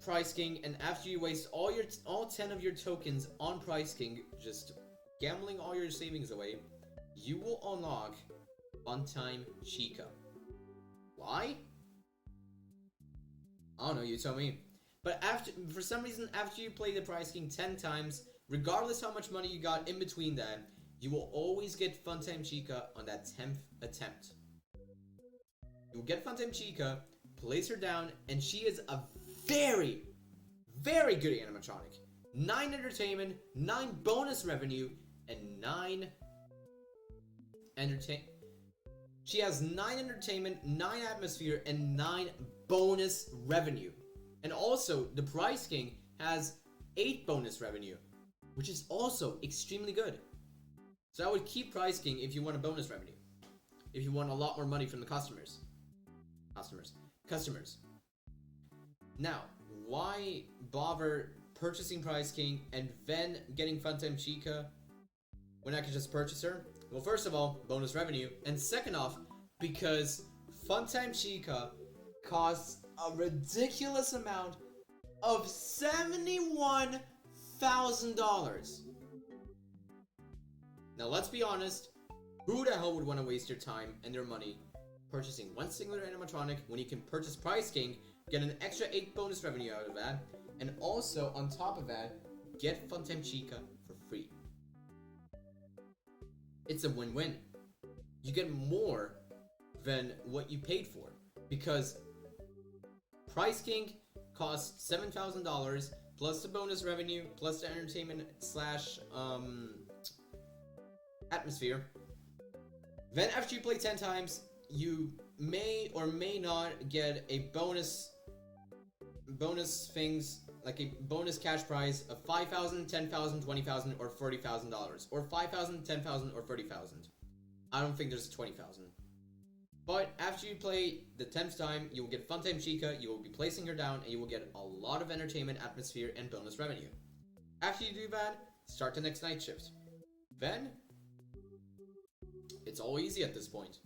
Price King, and after you waste all 10 of your tokens on Price King, just gambling all your savings away, you will unlock Funtime Chica. Why? I don't know, you tell me. But for some reason, after you play the Price King 10 times, regardless how much money you got in between that, you will always get Funtime Chica on that 10th attempt. You will get Funtime Chica, place her down, and she is a very, very good animatronic. 9 entertainment, 9 bonus revenue, and 9 She has 9 entertainment, 9 atmosphere, and 9 bonus revenue. And also, the Price King has 8 bonus revenue, which is also extremely good. So I would keep Price King if you want a bonus revenue. If you want a lot more money from the customers. Now, why bother purchasing Price King and then getting Funtime Chica when I can just purchase her? Well, first of all, bonus revenue. And second off, because Funtime Chica costs a ridiculous amount of $71,000. Now, let's be honest. Who the hell would want to waste your time and their money purchasing one singular animatronic when you can purchase Price King, get an extra 8 bonus revenue out of that, and also, on top of that, get Funtime Chica for free? It's a win-win. You get more than what you paid for, because Price King costs $7,000 plus the bonus revenue plus the entertainment slash atmosphere. Then after you play 10 times, you may or may not get a bonus things, like a bonus cash prize of $5,000, $10,000, $20,000, or $30,000, or $5,000, $10,000, or $30,000. I don't think there's $20,000. But after you play the 10th time, you will get Funtime Chica, you will be placing her down, and you will get a lot of entertainment, atmosphere, and bonus revenue. After you do that, start the next night shift. Then, it's all easy at this point.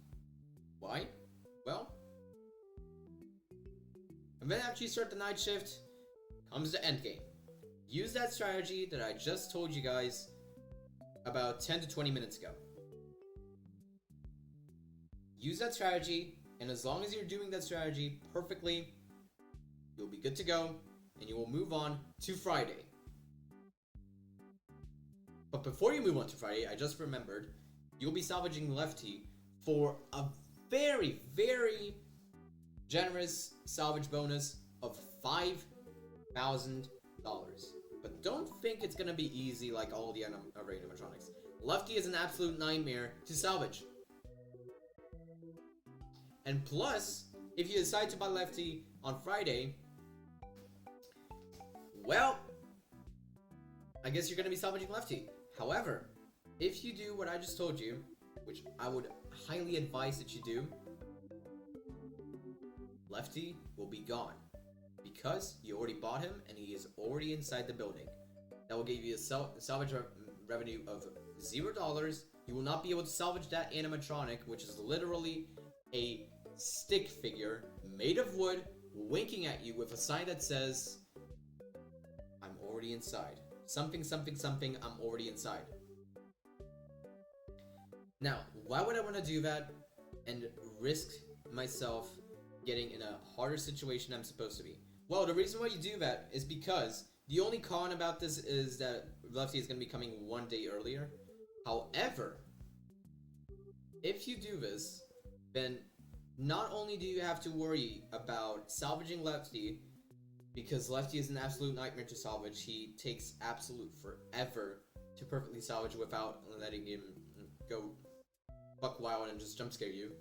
Why? Well, And then after you start the night shift, comes the end game. Use that strategy that I just told you guys about 10 to 20 minutes ago. Use that strategy, and as long as you're doing that strategy perfectly, you'll be good to go, and you will move on to Friday. But before you move on to Friday, I just remembered, you'll be salvaging Lefty for a very, very generous salvage bonus of $5,000. But don't think it's gonna be easy like all the other animatronics. Lefty is an absolute nightmare to salvage. And plus, if you decide to buy Lefty on Friday, well, I guess you're gonna be salvaging Lefty. However, if you do what I just told you, which I would highly advise that you do, Lefty will be gone. Because you already bought him and he is already inside the building. That will give you a salvage revenue of $0. You will not be able to salvage that animatronic, which is literally a stick figure made of wood winking at you with a sign that says, I'm already inside. Something, something, something, I'm already inside. Now, why would I want to do that and risk myself getting in a harder situation I'm supposed to be? Well, the reason why you do that is because the only con about this is that Lefty is going to be coming one day earlier. However, if you do this, then not only do you have to worry about salvaging Lefty, because Lefty is an absolute nightmare to salvage. He takes absolute forever to perfectly salvage without letting him go buck wild and just jump scare you.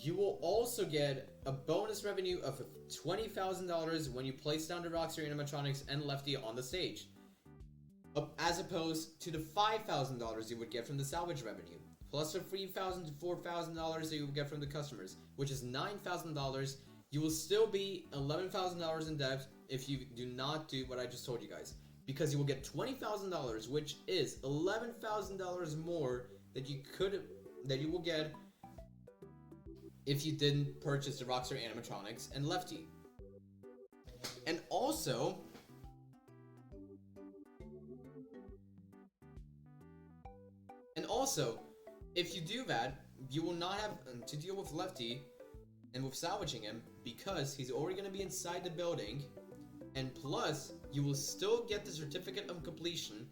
You will also get a bonus revenue of $20,000 when you place down the Rockstar animatronics and Lefty on the stage, as opposed to the $5,000 you would get from the salvage revenue, plus the $3,000 to $4,000 that you will get from the customers, which is $9,000. You will still be $11,000 in debt if you do not do what I just told you guys, because you will get $20,000, which is $11,000 more that you will get if you didn't purchase the Rockstar animatronics and Lefty. And also, if you do that, you will not have to deal with Lefty and with salvaging him, because he's already going to be inside the building, and plus, you will still get the certificate of completion,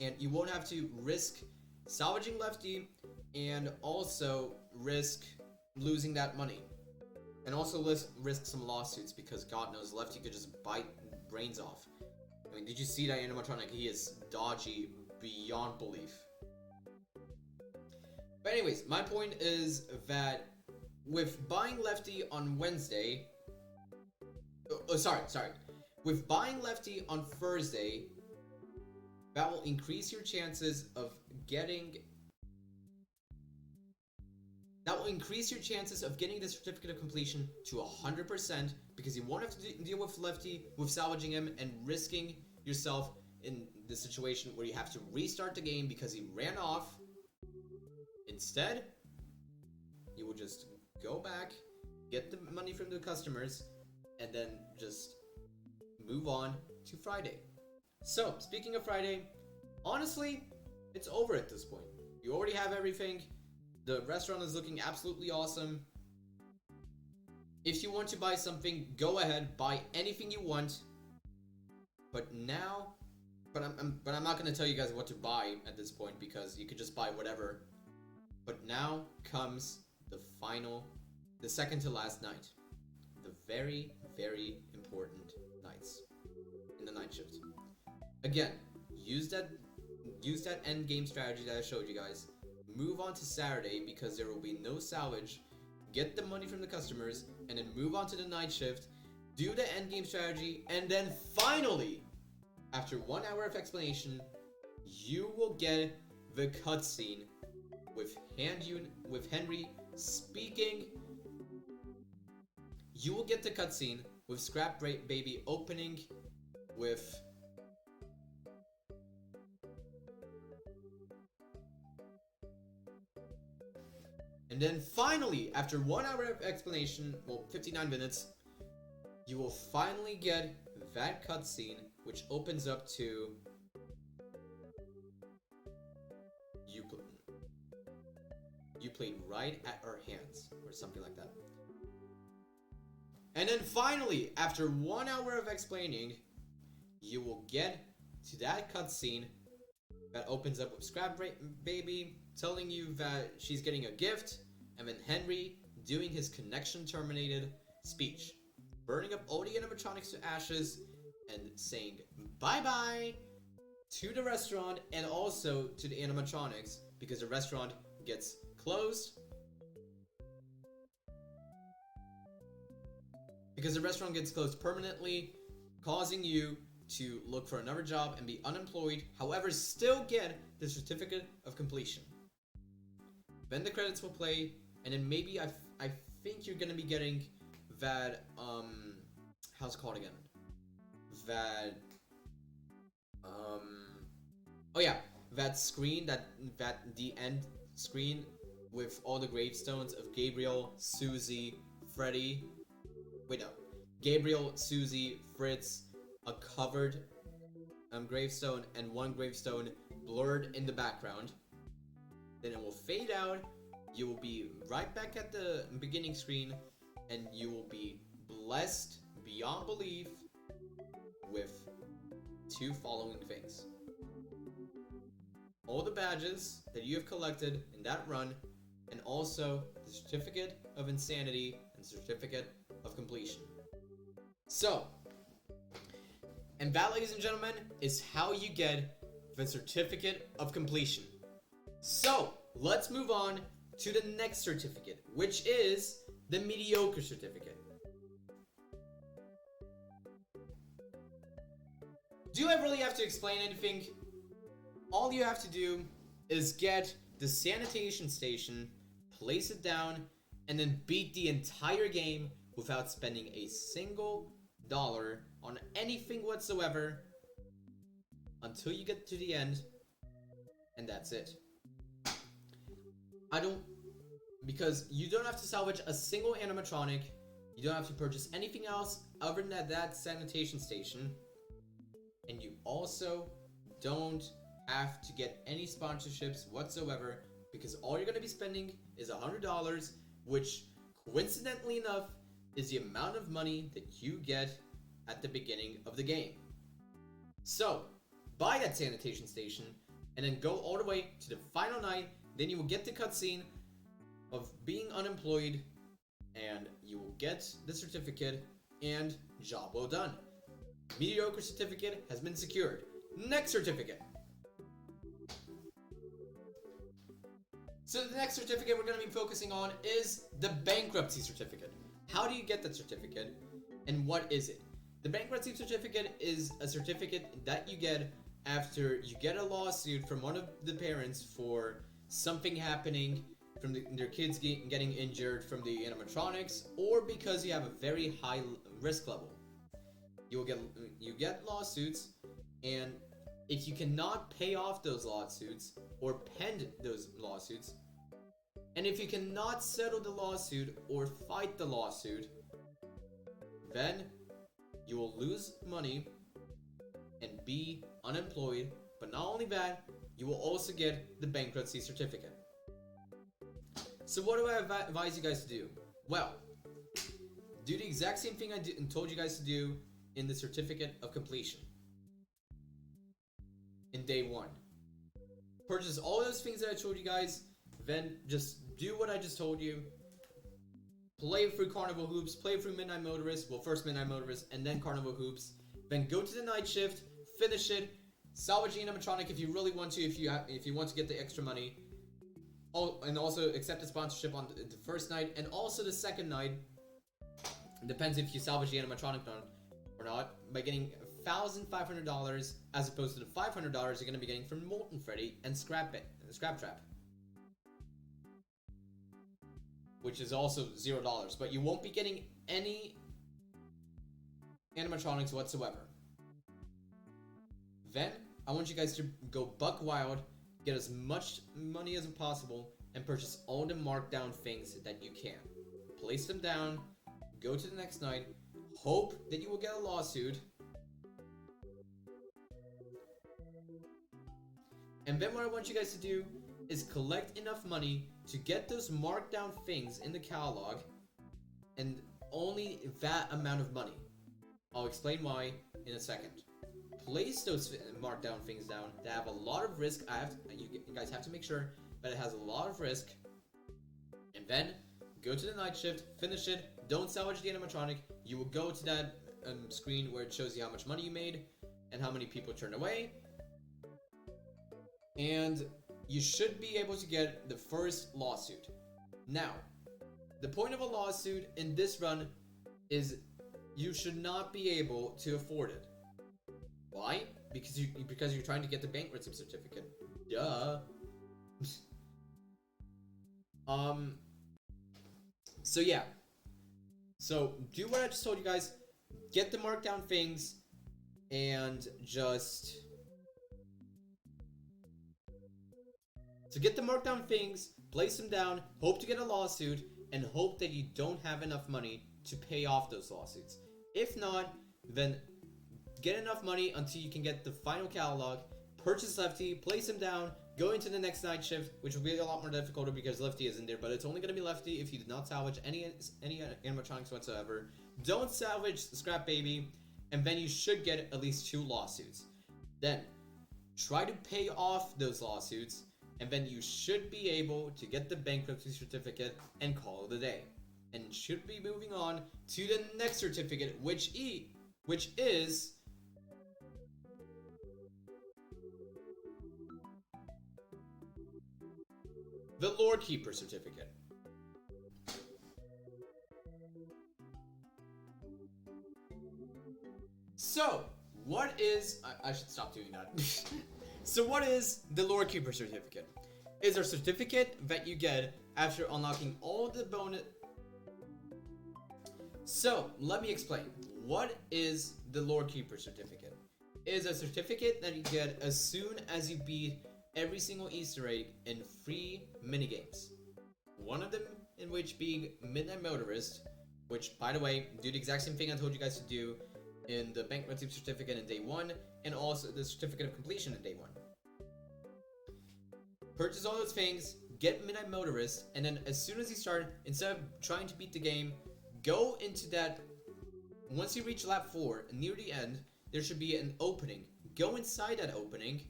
and you won't have to risk salvaging Lefty, and also risk losing that money. And also risk some lawsuits, because God knows Lefty could just bite brains off. I mean, did you see that animatronic? He is dodgy beyond belief. But anyways, my point is that with buying Lefty on Wednesday, with buying Lefty on Thursday, that will increase your chances of getting the certificate of completion to 100%, because you won't have to deal with Lefty, with salvaging him, and risking yourself in the situation where you have to restart the game because he ran off. Instead, you will just go back, get the money from the customers, and then just move on to Friday. So, speaking of Friday, honestly, it's over at this point. You already have everything. The restaurant is looking absolutely awesome. If you want to buy something, go ahead, buy anything you want. But I'm not going to tell you guys what to buy at this point, because you could just buy whatever. But now comes the second to last night. The very, very important nights in the night shift. Again, use that end game strategy that I showed you guys. Move on to Saturday, because there will be no salvage. Get the money from the customers, and then move on to the night shift. Do the end game strategy, and then finally, after 1 hour of explanation, you will get the cutscene with Henry speaking. You will get the cutscene with Scrap Baby opening with And then finally, after 1 hour of explanation, well, 59 minutes, you will finally get that cutscene, which opens up to you played right at our hands, or something like that. And then finally, after 1 hour of explaining, you will get to that cutscene that opens up with Scrap Baby telling you that she's getting a gift, and then Henry doing his connection terminated speech, burning up all the animatronics to ashes, and saying bye-bye to the restaurant and also to the animatronics, because the restaurant gets closed. Because the restaurant gets closed permanently, causing you to look for another job and be unemployed, however still get the certificate of completion. Then the credits will play, and then maybe I think you're gonna be getting that, how's it called again? That, oh yeah, that screen, that the end screen with all the gravestones of Gabriel, Susie, Freddy. Wait, no. Gabriel, Susie, Fritz, a covered gravestone, and one gravestone blurred in the background. Then it will fade out. You will be right back at the beginning screen, and you will be blessed beyond belief with two following things. All the badges that you have collected in that run, and also the certificate of insanity and certificate of completion. So, and that, ladies and gentlemen, is how you get the certificate of completion. So, let's move on to the next certificate, which is the Mediocre Certificate. Do I really have to explain anything? All you have to do is get the sanitation station, place it down, and then beat the entire game without spending a single dollar on anything whatsoever until you get to the end, and that's it. Because you don't have to salvage a single animatronic, you don't have to purchase anything else other than that sanitation station, and you also don't have to get any sponsorships whatsoever, because all you're going to be spending is $100, which coincidentally enough is the amount of money that you get at the beginning of the game. So, buy that sanitation station, and then go all the way to the final night. Then you will get the cutscene of being unemployed, and you will get the certificate, and job well done. Mediocre Certificate has been secured. Next certificate. So the next certificate we're going to be focusing on is the Bankruptcy Certificate. How do you get that certificate, and what is it? The Bankruptcy Certificate is a certificate that you get after you get a lawsuit from one of the parents for something happening, from their kids getting injured from the animatronics, or because you have a very high risk level. You get lawsuits, and if you cannot pay off those lawsuits or pend those lawsuits, and if you cannot settle the lawsuit or fight the lawsuit, then you will lose money and be unemployed. But not only that, you will also get the Bankruptcy Certificate. So what do I advise you guys to do? Well, do the exact same thing I told you guys to do in the Certificate of Completion. In day one. Purchase all those things that I told you guys, then just do what I just told you. Play through Carnival Hoops, play through Midnight Motorist, well first Midnight Motorist and then Carnival Hoops. Then go to the night shift, finish it, salvage the animatronic if you really want to, if you want to get the extra money. Oh, and also accept a sponsorship on the first night, and also the second night. It depends if you salvage the animatronic or not, by getting $1,500 as opposed to the $500 you're going to be getting from Molten Freddy and Scrap Trap, which is also $0, but you won't be getting any animatronics whatsoever. Then I want you guys to go buck wild, get as much money as possible, and purchase all the markdown things that you can. Place them down, go to the next night, hope that you will get a lawsuit, and then what I want you guys to do is collect enough money to get those markdown things in the catalog, and only that amount of money. I'll explain why in a second. Place those markdown things down that have a lot of risk. You guys have to make sure that it has a lot of risk, and then go to the night shift, finish it. Don't salvage the animatronic. You will go to that screen where it shows you how much money you made and how many people turned away, and you should be able to get the first lawsuit. Now, the point of a lawsuit in this run is you should not be able to afford it. Why? Because you're trying to get the Bankruptcy Certificate. Duh. So yeah. So do what I just told you guys. Get the markdown things and just... So get the markdown things, place them down, hope to get a lawsuit, and hope that you don't have enough money to pay off those lawsuits. If not, then get enough money until you can get the final catalog, purchase Lefty, place him down, go into the next night shift, which will be a lot more difficult because Lefty isn't there, but it's only going to be Lefty if you do not salvage any animatronics whatsoever. Don't salvage Scrap Baby, and then you should get at least 2 lawsuits. Then, try to pay off those lawsuits, and then you should be able to get the Bankruptcy Certificate and call it a day. And should be moving on to the next certificate, which is the Lore Keeper Certificate. So, what is... I should stop doing that. So what is the Lore Keeper Certificate? It's a certificate that you get after unlocking all the bonus... So, let me explain. What is the Lore Keeper Certificate? It is a certificate that you get as soon as you beat every single Easter egg in 3 minigames. One of them in which being Midnight Motorist, which, by the way, do the exact same thing I told you guys to do in the Bankruptcy Certificate in Day 1, and also the Certificate of Completion in Day 1. Purchase all those things, get Midnight Motorist, and then as soon as you start, instead of trying to beat the game, go into that... Once you reach lap 4, near the end, there should be an opening. Go inside that opening,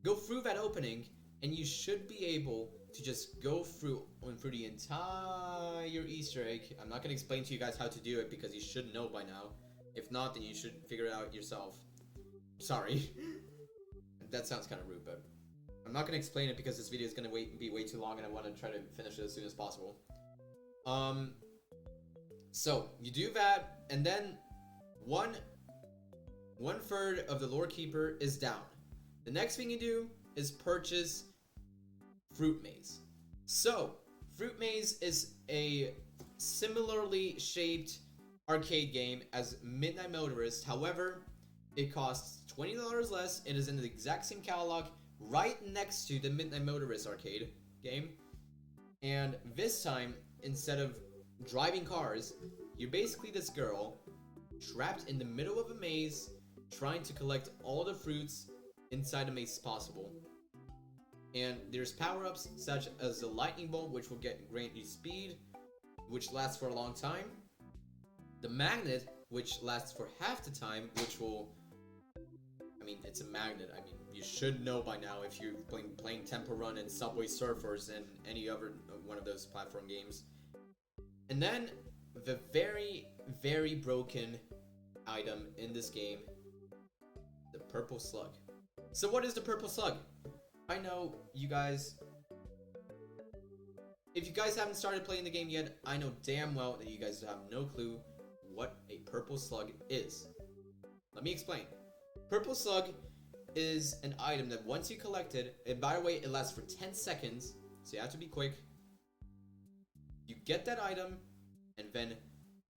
go through that opening, and you should be able to just go through the entire Easter egg. I'm not going to explain to you guys how to do it because you should know by now. If not, then you should figure it out yourself. Sorry. That sounds kind of rude, but I'm not going to explain it because this video is going to be way too long and I want to try to finish it as soon as possible. So, you do that, and then one third of the Lore Keeper is down. The next thing you do is purchase Fruit Maze. So, Fruit Maze is a similarly shaped arcade game as Midnight Motorist. However, it costs $20 less. It is in the exact same catalog right next to the Midnight Motorist arcade game. And this time, instead of driving cars, you're basically this girl trapped in the middle of a maze trying to collect all the fruits inside the maze as possible. And there's power-ups such as the lightning bolt, which will grant you speed, which lasts for a long time. The magnet, which lasts for half the time, which will... I mean, it's a magnet. I mean, you should know by now if you're playing Temple Run and Subway Surfers and any other one of those platform games. And then, the very, very broken item in this game, the Purple Slug. So what is the Purple Slug? I know you guys... If you guys haven't started playing the game yet, I know damn well that you guys have no clue what a Purple Slug is. Let me explain. Purple Slug is an item that once you collect it, and by the way, it lasts for 10 seconds, so you have to be quick. You get that item, and then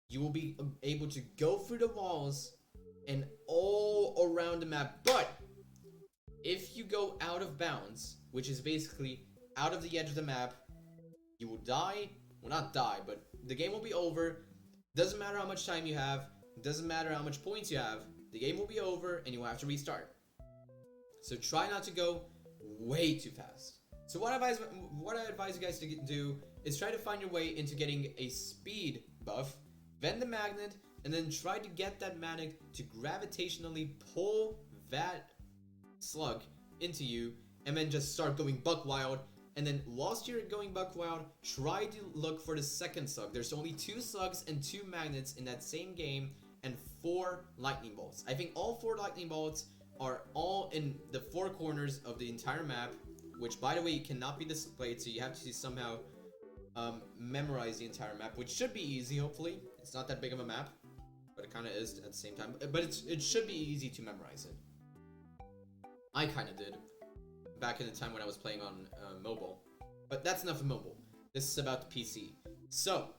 you will be able to go through the walls and all around the map. But if you go out of bounds, which is basically out of the edge of the map, you will die. Well, not die, but the game will be over. Doesn't matter how much time you have. Doesn't matter how much points you have. The game will be over and you will have to restart. So try not to go way too fast. So what I advise you guys to do is try to find your way into getting a speed buff, vend the magnet, and then try to get that magnet to gravitationally pull that slug into you, and then just start going buck wild. And then whilst you're going buck wild, try to look for the second slug. There's only 2 slugs and 2 magnets in that same game, and 4 lightning bolts. I think all 4 lightning bolts are all in the 4 corners of the entire map, which by the way cannot be displayed, so you have to somehow memorize the entire map, which should be easy. Hopefully it's not that big of a map, but it kind of is at the same time. But it should be easy to memorize it. I kind of did back in the time when I was playing on mobile, but that's enough of mobile. This is about the PC. So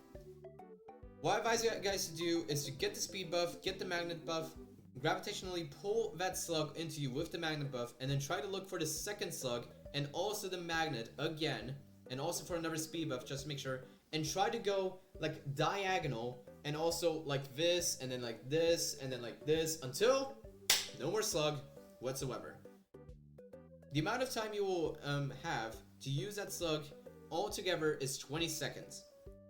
what I advise you guys to do is to get the speed buff, get the magnet buff, gravitationally pull that slug into you with the magnet buff, and then try to look for the second slug and also the magnet again, and also for another speed buff, just to make sure, and try to go like diagonal, and also like this, and then like this, and then like this, until no more slug whatsoever. The amount of time you will have to use that slug altogether is 20 seconds.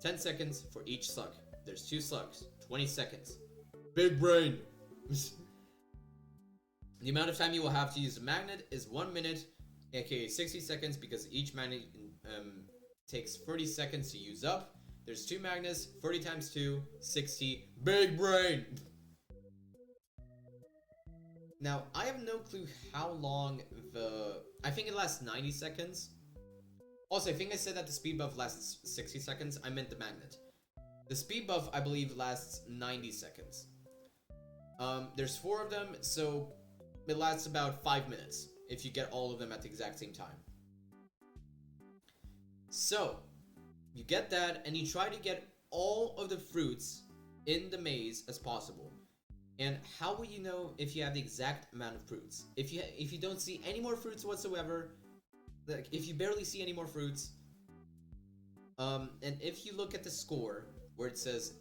10 seconds for each slug. There's 2 slugs. 20 seconds. Big brain! The amount of time you will have to use the magnet is 1 minute, aka 60 seconds, because each magnet takes 30 seconds to use up. There's 2 magnets, 30 times 2, 60. Big brain! Now, I have no clue how long I think it lasts 90 seconds. Also, I think I said that the speed buff lasts 60 seconds. I meant the magnet. The speed buff, I believe, lasts 90 seconds. There's 4 of them, so it lasts about 5 minutes if you get all of them at the exact same time. So, you get that, and you try to get all of the fruits in the maze as possible. And how will you know if you have the exact amount of fruits? If you don't see any more fruits whatsoever, like if you barely see any more fruits, and if you look at the score where it says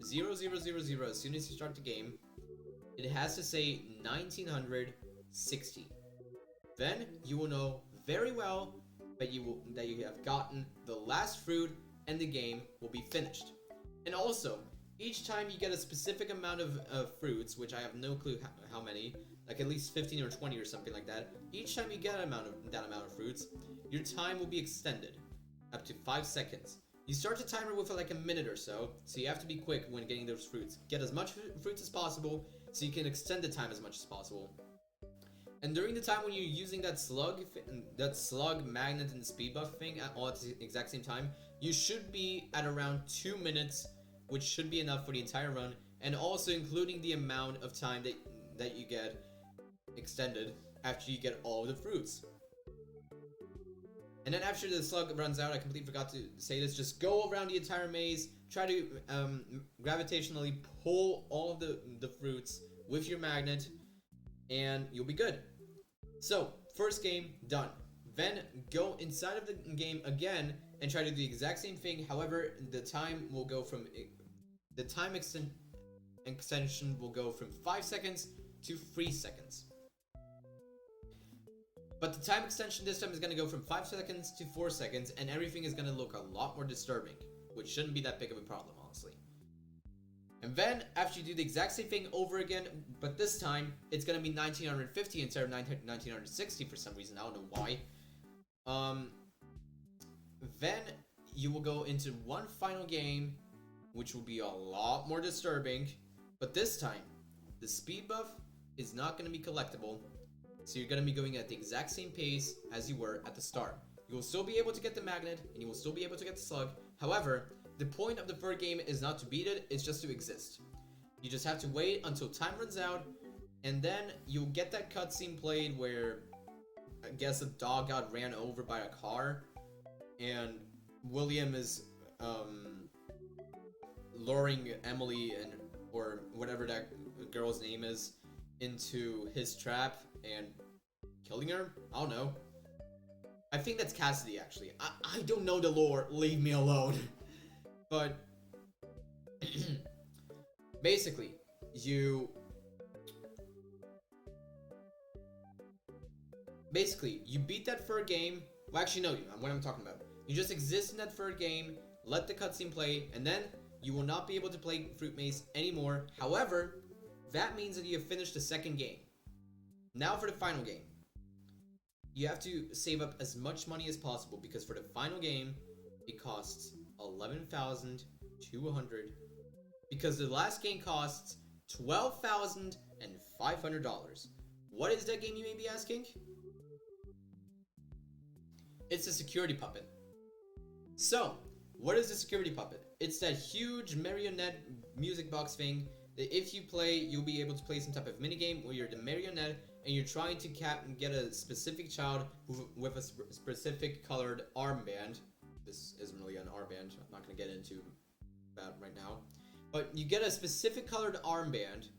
0, 0, 0, 0 as soon as you start the game, it has to say 1960. Then you will know very well that you have gotten the last fruit and the game will be finished. And also, each time you get a specific amount of fruits, which I have no clue how many, like at least 15 or 20 or something like that, each time you get that amount of fruits, your time will be extended up to 5 seconds. You start the timer with like a minute or so you have to be quick when getting those fruits. Get as much fruits as possible so you can extend the time as much as possible. And during the time when you're using that slug magnet and the speed buff thing all at the exact same time, you should be at around 2 minutes, which should be enough for the entire run, and also including the amount of time that you get extended after you get all the fruits. And then after the slug runs out, I completely forgot to say this, just go around the entire maze, try to gravitationally pull all of the fruits with your magnet, and you'll be good. So, first game, done. Then go inside of the game again and try to do the exact same thing. However, the time will go from extension will go from 5 seconds to 3 seconds. But the time extension this time is going to go from 5 seconds to 4 seconds, and everything is going to look a lot more disturbing, which shouldn't be that big of a problem, honestly. And then, after you do the exact same thing over again, but this time, it's going to be 1950 instead of 1960 for some reason, I don't know why. Then, you will go into one final game, which will be a lot more disturbing, but this time, the speed buff is not going to be collectible, so you're going to be going at the exact same pace as you were at the start. You will still be able to get the magnet, and you will still be able to get the slug. However, the point of the third game is not to beat it, it's just to exist. You just have to wait until time runs out, and then you'll get that cutscene played where, I guess a dog got ran over by a car, and William is, luring Emily or whatever that girl's name is into his trap and killing her? I don't know. I think that's Cassidy, actually. I don't know the lore. Leave me alone. But basically, you beat that third game. Well, actually, no, what I'm talking about. You just exist in that third game, let the cutscene play, and then you will not be able to play Fruit Maze anymore. However, that means that you have finished the second game. Now for the final game. You have to save up as much money as possible, because for the final game, it costs 11,200. Because the last game costs $12,500. What is that game, you may be asking? It's a security puppet. So, what is the security puppet? It's that huge marionette music box thing that if you play, you'll be able to play some type of minigame where you're the marionette and you're trying to get a specific child with a specific colored armband. This isn't really an armband. I'm not going to get into that right now. But you get a specific colored armband.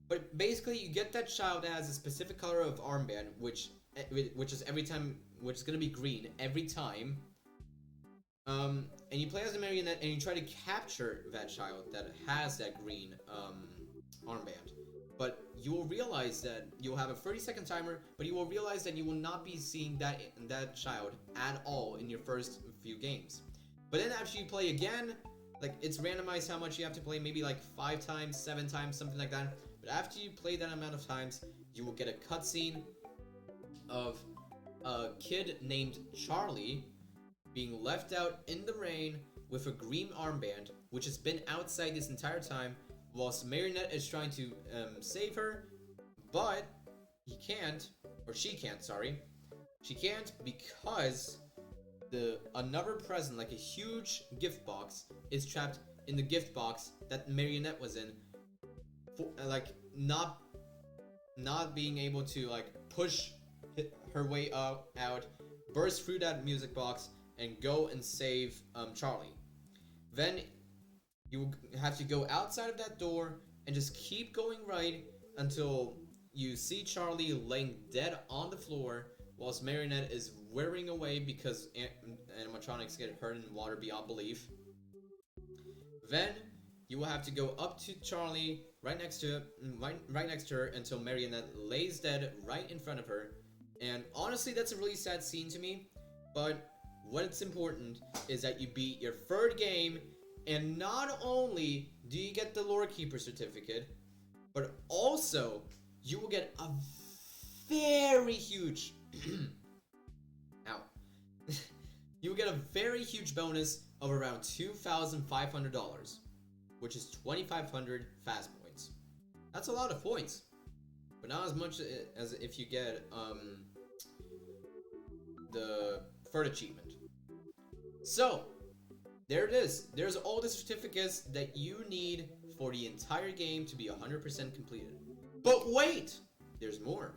But basically, you get that child that has a specific color of armband, which is which is gonna be green every time. And you play as a marionette, and you try to capture that child that has that green armband. But you will realize that you'll have a 30-second timer, but you will realize that you will not be seeing that child at all in your first few games. But then after you play again, like, it's randomized how much you have to play, maybe like 5 times, 7 times, something like that. But after you play that amount of times, you will get a cutscene of a kid named Charlie being left out in the rain with a green armband, which has been outside this entire time, whilst Marionette is trying to save her, but he can't, or she can't, sorry. She can't because another present, like a huge gift box, is trapped in the gift box that Marionette was in, like not being able to like push her way out, burst through that music box, and go and save Charlie. Then you will have to go outside of that door and just keep going right until you see Charlie laying dead on the floor, whilst Marionette is whirring away because animatronics get hurt in water beyond belief. Then you will have to go up to Charlie, right next to her, until Marionette lays dead right in front of her. And honestly, that's a really sad scene to me. But what's important is that you beat your third game, and not only do you get the Lore Keeper certificate, but also you will get a very huge ow. You will get a very huge bonus of around $2,500, which is 2,500 fast points. That's a lot of points, but not as much as if you get the third achievement. So there it is. There's all the certificates that you need for the entire game to be 100% completed. But wait! There's more.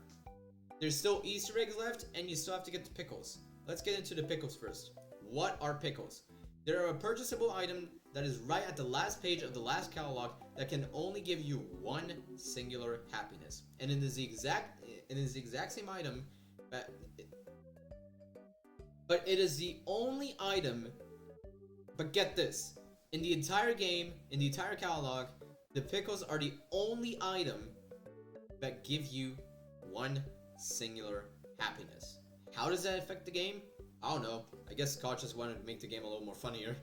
There's still Easter eggs left, and you still have to get the pickles. Let's get into the pickles first. What are pickles? They're a purchasable item that is right at the last page of the last catalog that can only give you one singular happiness. And it is the exact same item, but it is the only item. But get this, in the entire game, in the entire catalog, the pickles are the only item that give you one singular happiness. How does that affect the game? I don't know. I guess Scott just wanted to make the game a little more funnier,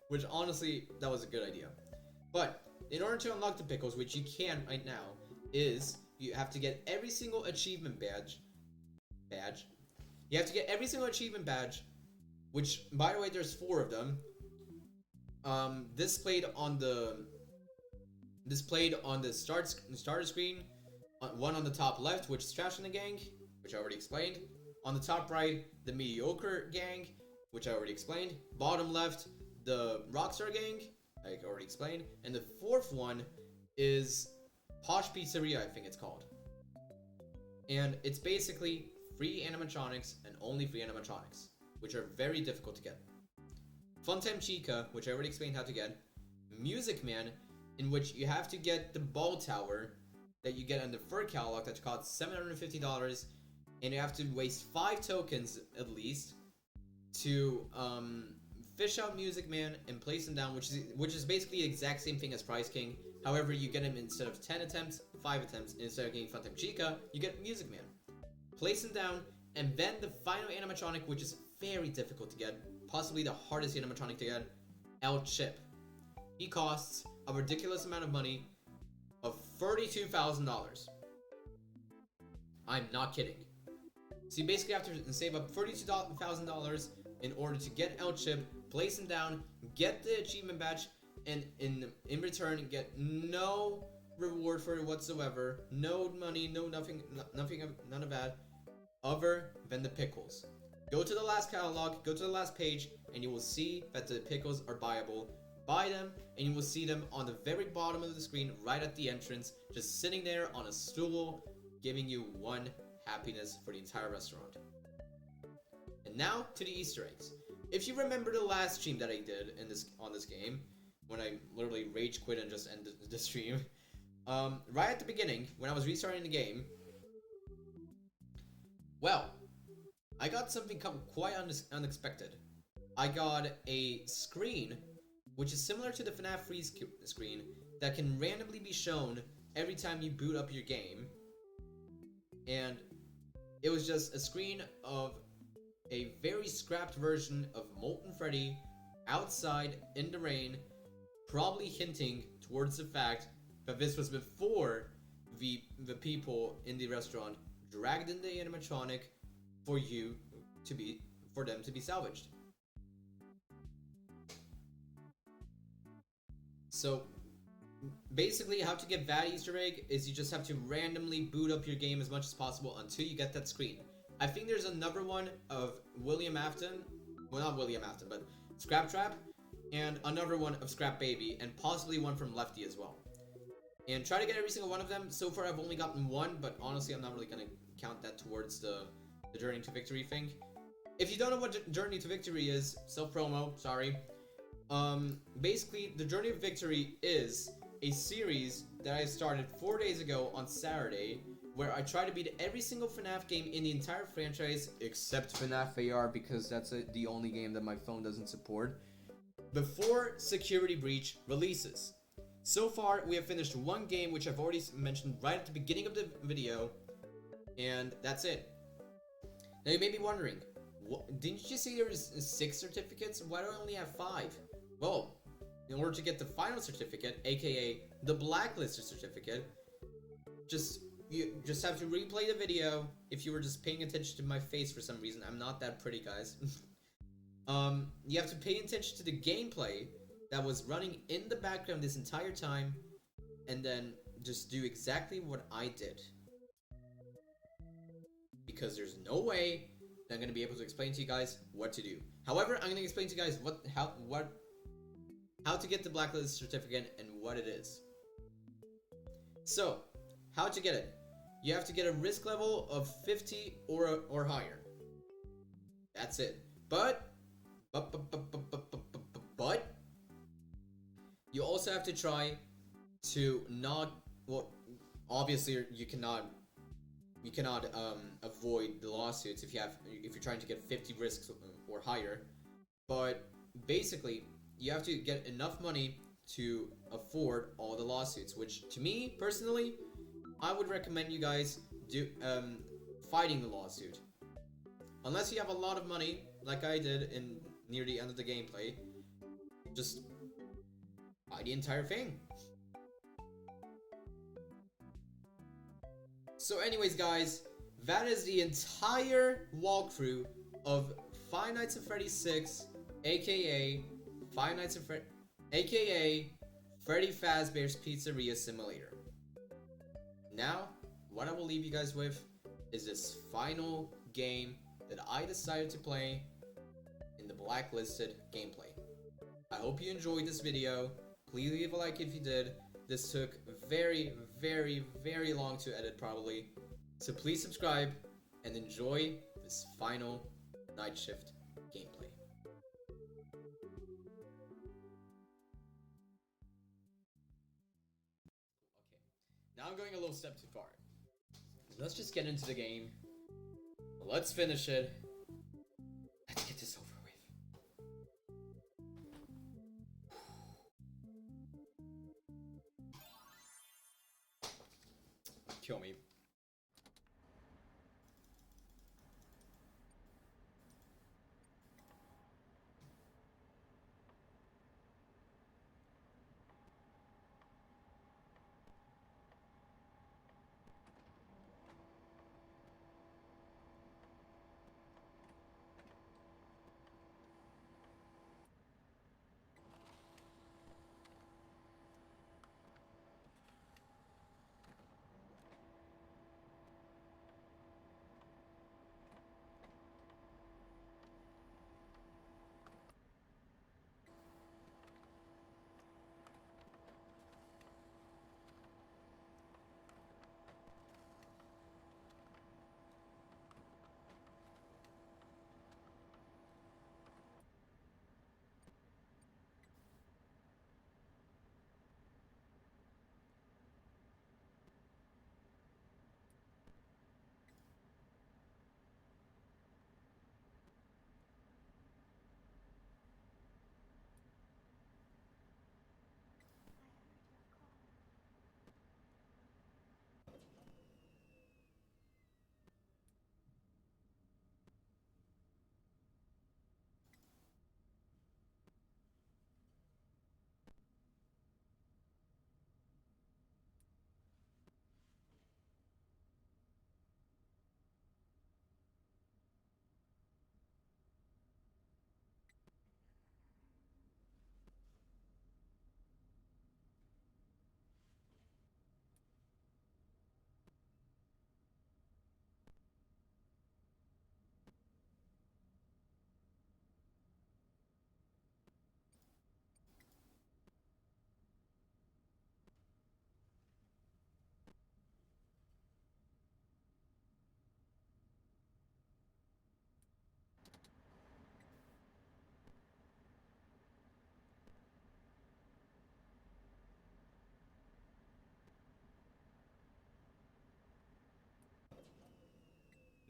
which honestly, that was a good idea. But in order to unlock the pickles, which you can right now, is you have to get every single achievement badge. You have to get every single achievement badge, which, by the way, there's 4 of them. Displayed on the starter screen. One on the top left, which is Trash in the Gang, which I already explained. On the top right, the Mediocre Gang, which I already explained. Bottom left, the Rockstar Gang, I already explained. And the 4th one is Posh Pizzeria, I think it's called. And it's basically free animatronics and only free animatronics, which are very difficult to get. Funtime Chica, which I already explained how to get. Music Man, in which you have to get the ball tower that you get on the third catalog that costs $750, and you have to waste 5 tokens at least to fish out Music Man and place him down, which is basically the exact same thing as Prize King. However, you get him instead of 10 attempts, 5 attempts, and instead of getting Phantom Chica, you get Music Man. Place him down, and then the final animatronic, which is very difficult to get, possibly the hardest animatronic to get, El Chip. He costs a ridiculous amount of money of $32,000. I'm not kidding. So you basically have to save up $32,000 in order to get El Chip, place him down, get the achievement badge, and in return get no reward for it whatsoever, no money, no nothing, none of that, other than the pickles. Go to the last catalog, go to the last page, and you will see that the pickles are buyable. Buy them, and you will see them on the very bottom of the screen, right at the entrance, just sitting there on a stool, giving you 1 happiness for the entire restaurant. And now to the Easter eggs. If you remember the last stream that I did on this game, when I literally rage quit and just ended the stream, right at the beginning, when I was restarting the game, well, I got something quite unexpected. I got a screen, which is similar to the FNaF freeze screen, that can randomly be shown every time you boot up your game. And it was just a screen of a very scrapped version of Molten Freddy outside in the rain, probably hinting towards the fact that this was before the people in the restaurant dragged in the animatronic for them to be salvaged. So basically, how to get that Easter egg is you just have to randomly boot up your game as much as possible until you get that screen. I think there's another one of William Afton, well, not William Afton, but Scrap Trap, and another one of Scrap Baby, and possibly one from Lefty as well. And try to get every single one of them. So far I've only gotten 1, but honestly I'm not really gonna count that towards the Journey to Victory thing. If you don't know what Journey to Victory is, self-promo, sorry. Basically, the Journey of Victory is a series that I started 4 days ago on Saturday, where I try to beat every single FNaF game in the entire franchise, except FNaF AR, because that's the only game that my phone doesn't support, before Security Breach releases. So far, we have finished 1 game, which I've already mentioned right at the beginning of the video, and that's it. Now you may be wondering, didn't you say there was 6 certificates? Why do I only have 5? Well, in order to get the final certificate, aka the blacklisted certificate, you just have to replay the video. If you were just paying attention to my face for some reason, I'm not that pretty, guys. You have to pay attention to the gameplay that was running in the background this entire time, and then just do exactly what I did. Because there's no way that I'm going to be able to explain to you guys what to do. However, I'm going to explain to you guys how to get the blacklist certificate and what it is. So, how to get it? You have to get a risk level of 50 or higher. That's it. But you also have to try to not, well, obviously you cannot avoid the lawsuits if you're trying to get 50 risks or higher, but basically you have to get enough money to afford all the lawsuits, which to me personally, I would recommend you guys do fighting the lawsuit. Unless you have a lot of money, like I did near the end of the gameplay, just buy the entire thing. So anyways, guys, that is the entire walkthrough of Five Nights at Freddy's 6, aka Freddy Fazbears Pizzeria Simulator. Now, what I will leave you guys with is this final game that I decided to play in the blacklisted gameplay. I hope you enjoyed this video. Please leave a like if you did. This took very, very, very long to edit probably. So please subscribe and enjoy this final night shift gameplay. Okay, now I'm going a little step too far. Let's just get into the game Let's finish it. Let's get this over with. Kill me.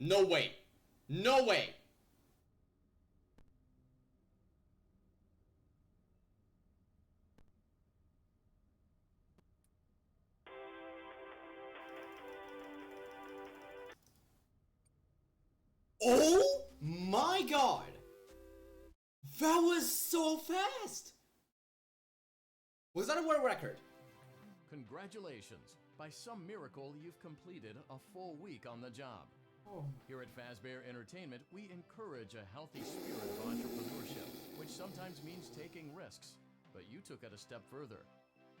No way. No way. Oh my god. That was so fast. Was that a world record? Congratulations. By some miracle, you've completed a full week on the job. Oh. Here at Fazbear Entertainment, we encourage a healthy spirit of entrepreneurship, which sometimes means taking risks. But you took it a step further.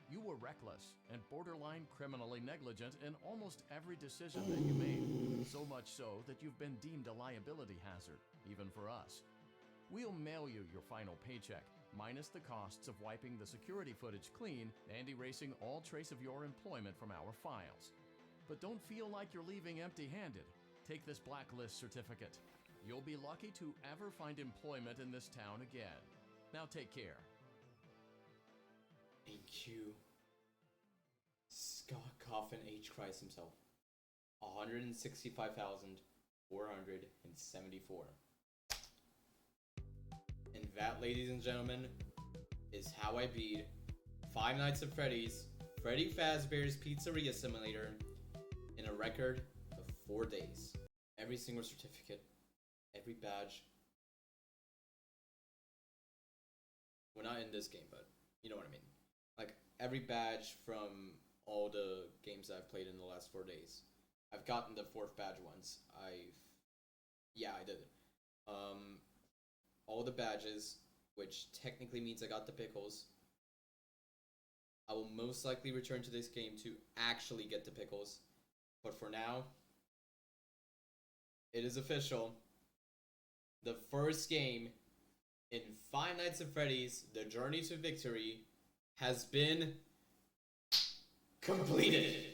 You were reckless and borderline criminally negligent in almost every decision that you made. So much so that you've been deemed a liability hazard, even for us. We'll mail you your final paycheck, minus the costs of wiping the security footage clean and erasing all trace of your employment from our files. But don't feel like you're leaving empty-handed. Take this blacklist certificate. You'll be lucky to ever find employment in this town again. Now take care. Thank you. Scott Coffin H. Christ himself. 165,474. And that, ladies and gentlemen, is how I beat Five Nights at Freddy's Freddy Fazbears Pizzeria Simulator in a record of 4 days. Every single certificate, every badge. Well, not in this game, but you know what I mean. Like, every badge from all the games I've played in the last 4 days. I've gotten the 4th badge once. I did it. All the badges, which technically means I got the pickles. I will most likely return to this game to actually get the pickles. But for now, it is official. The first game in Five Nights at Freddy's, The Journey to Victory, has been completed.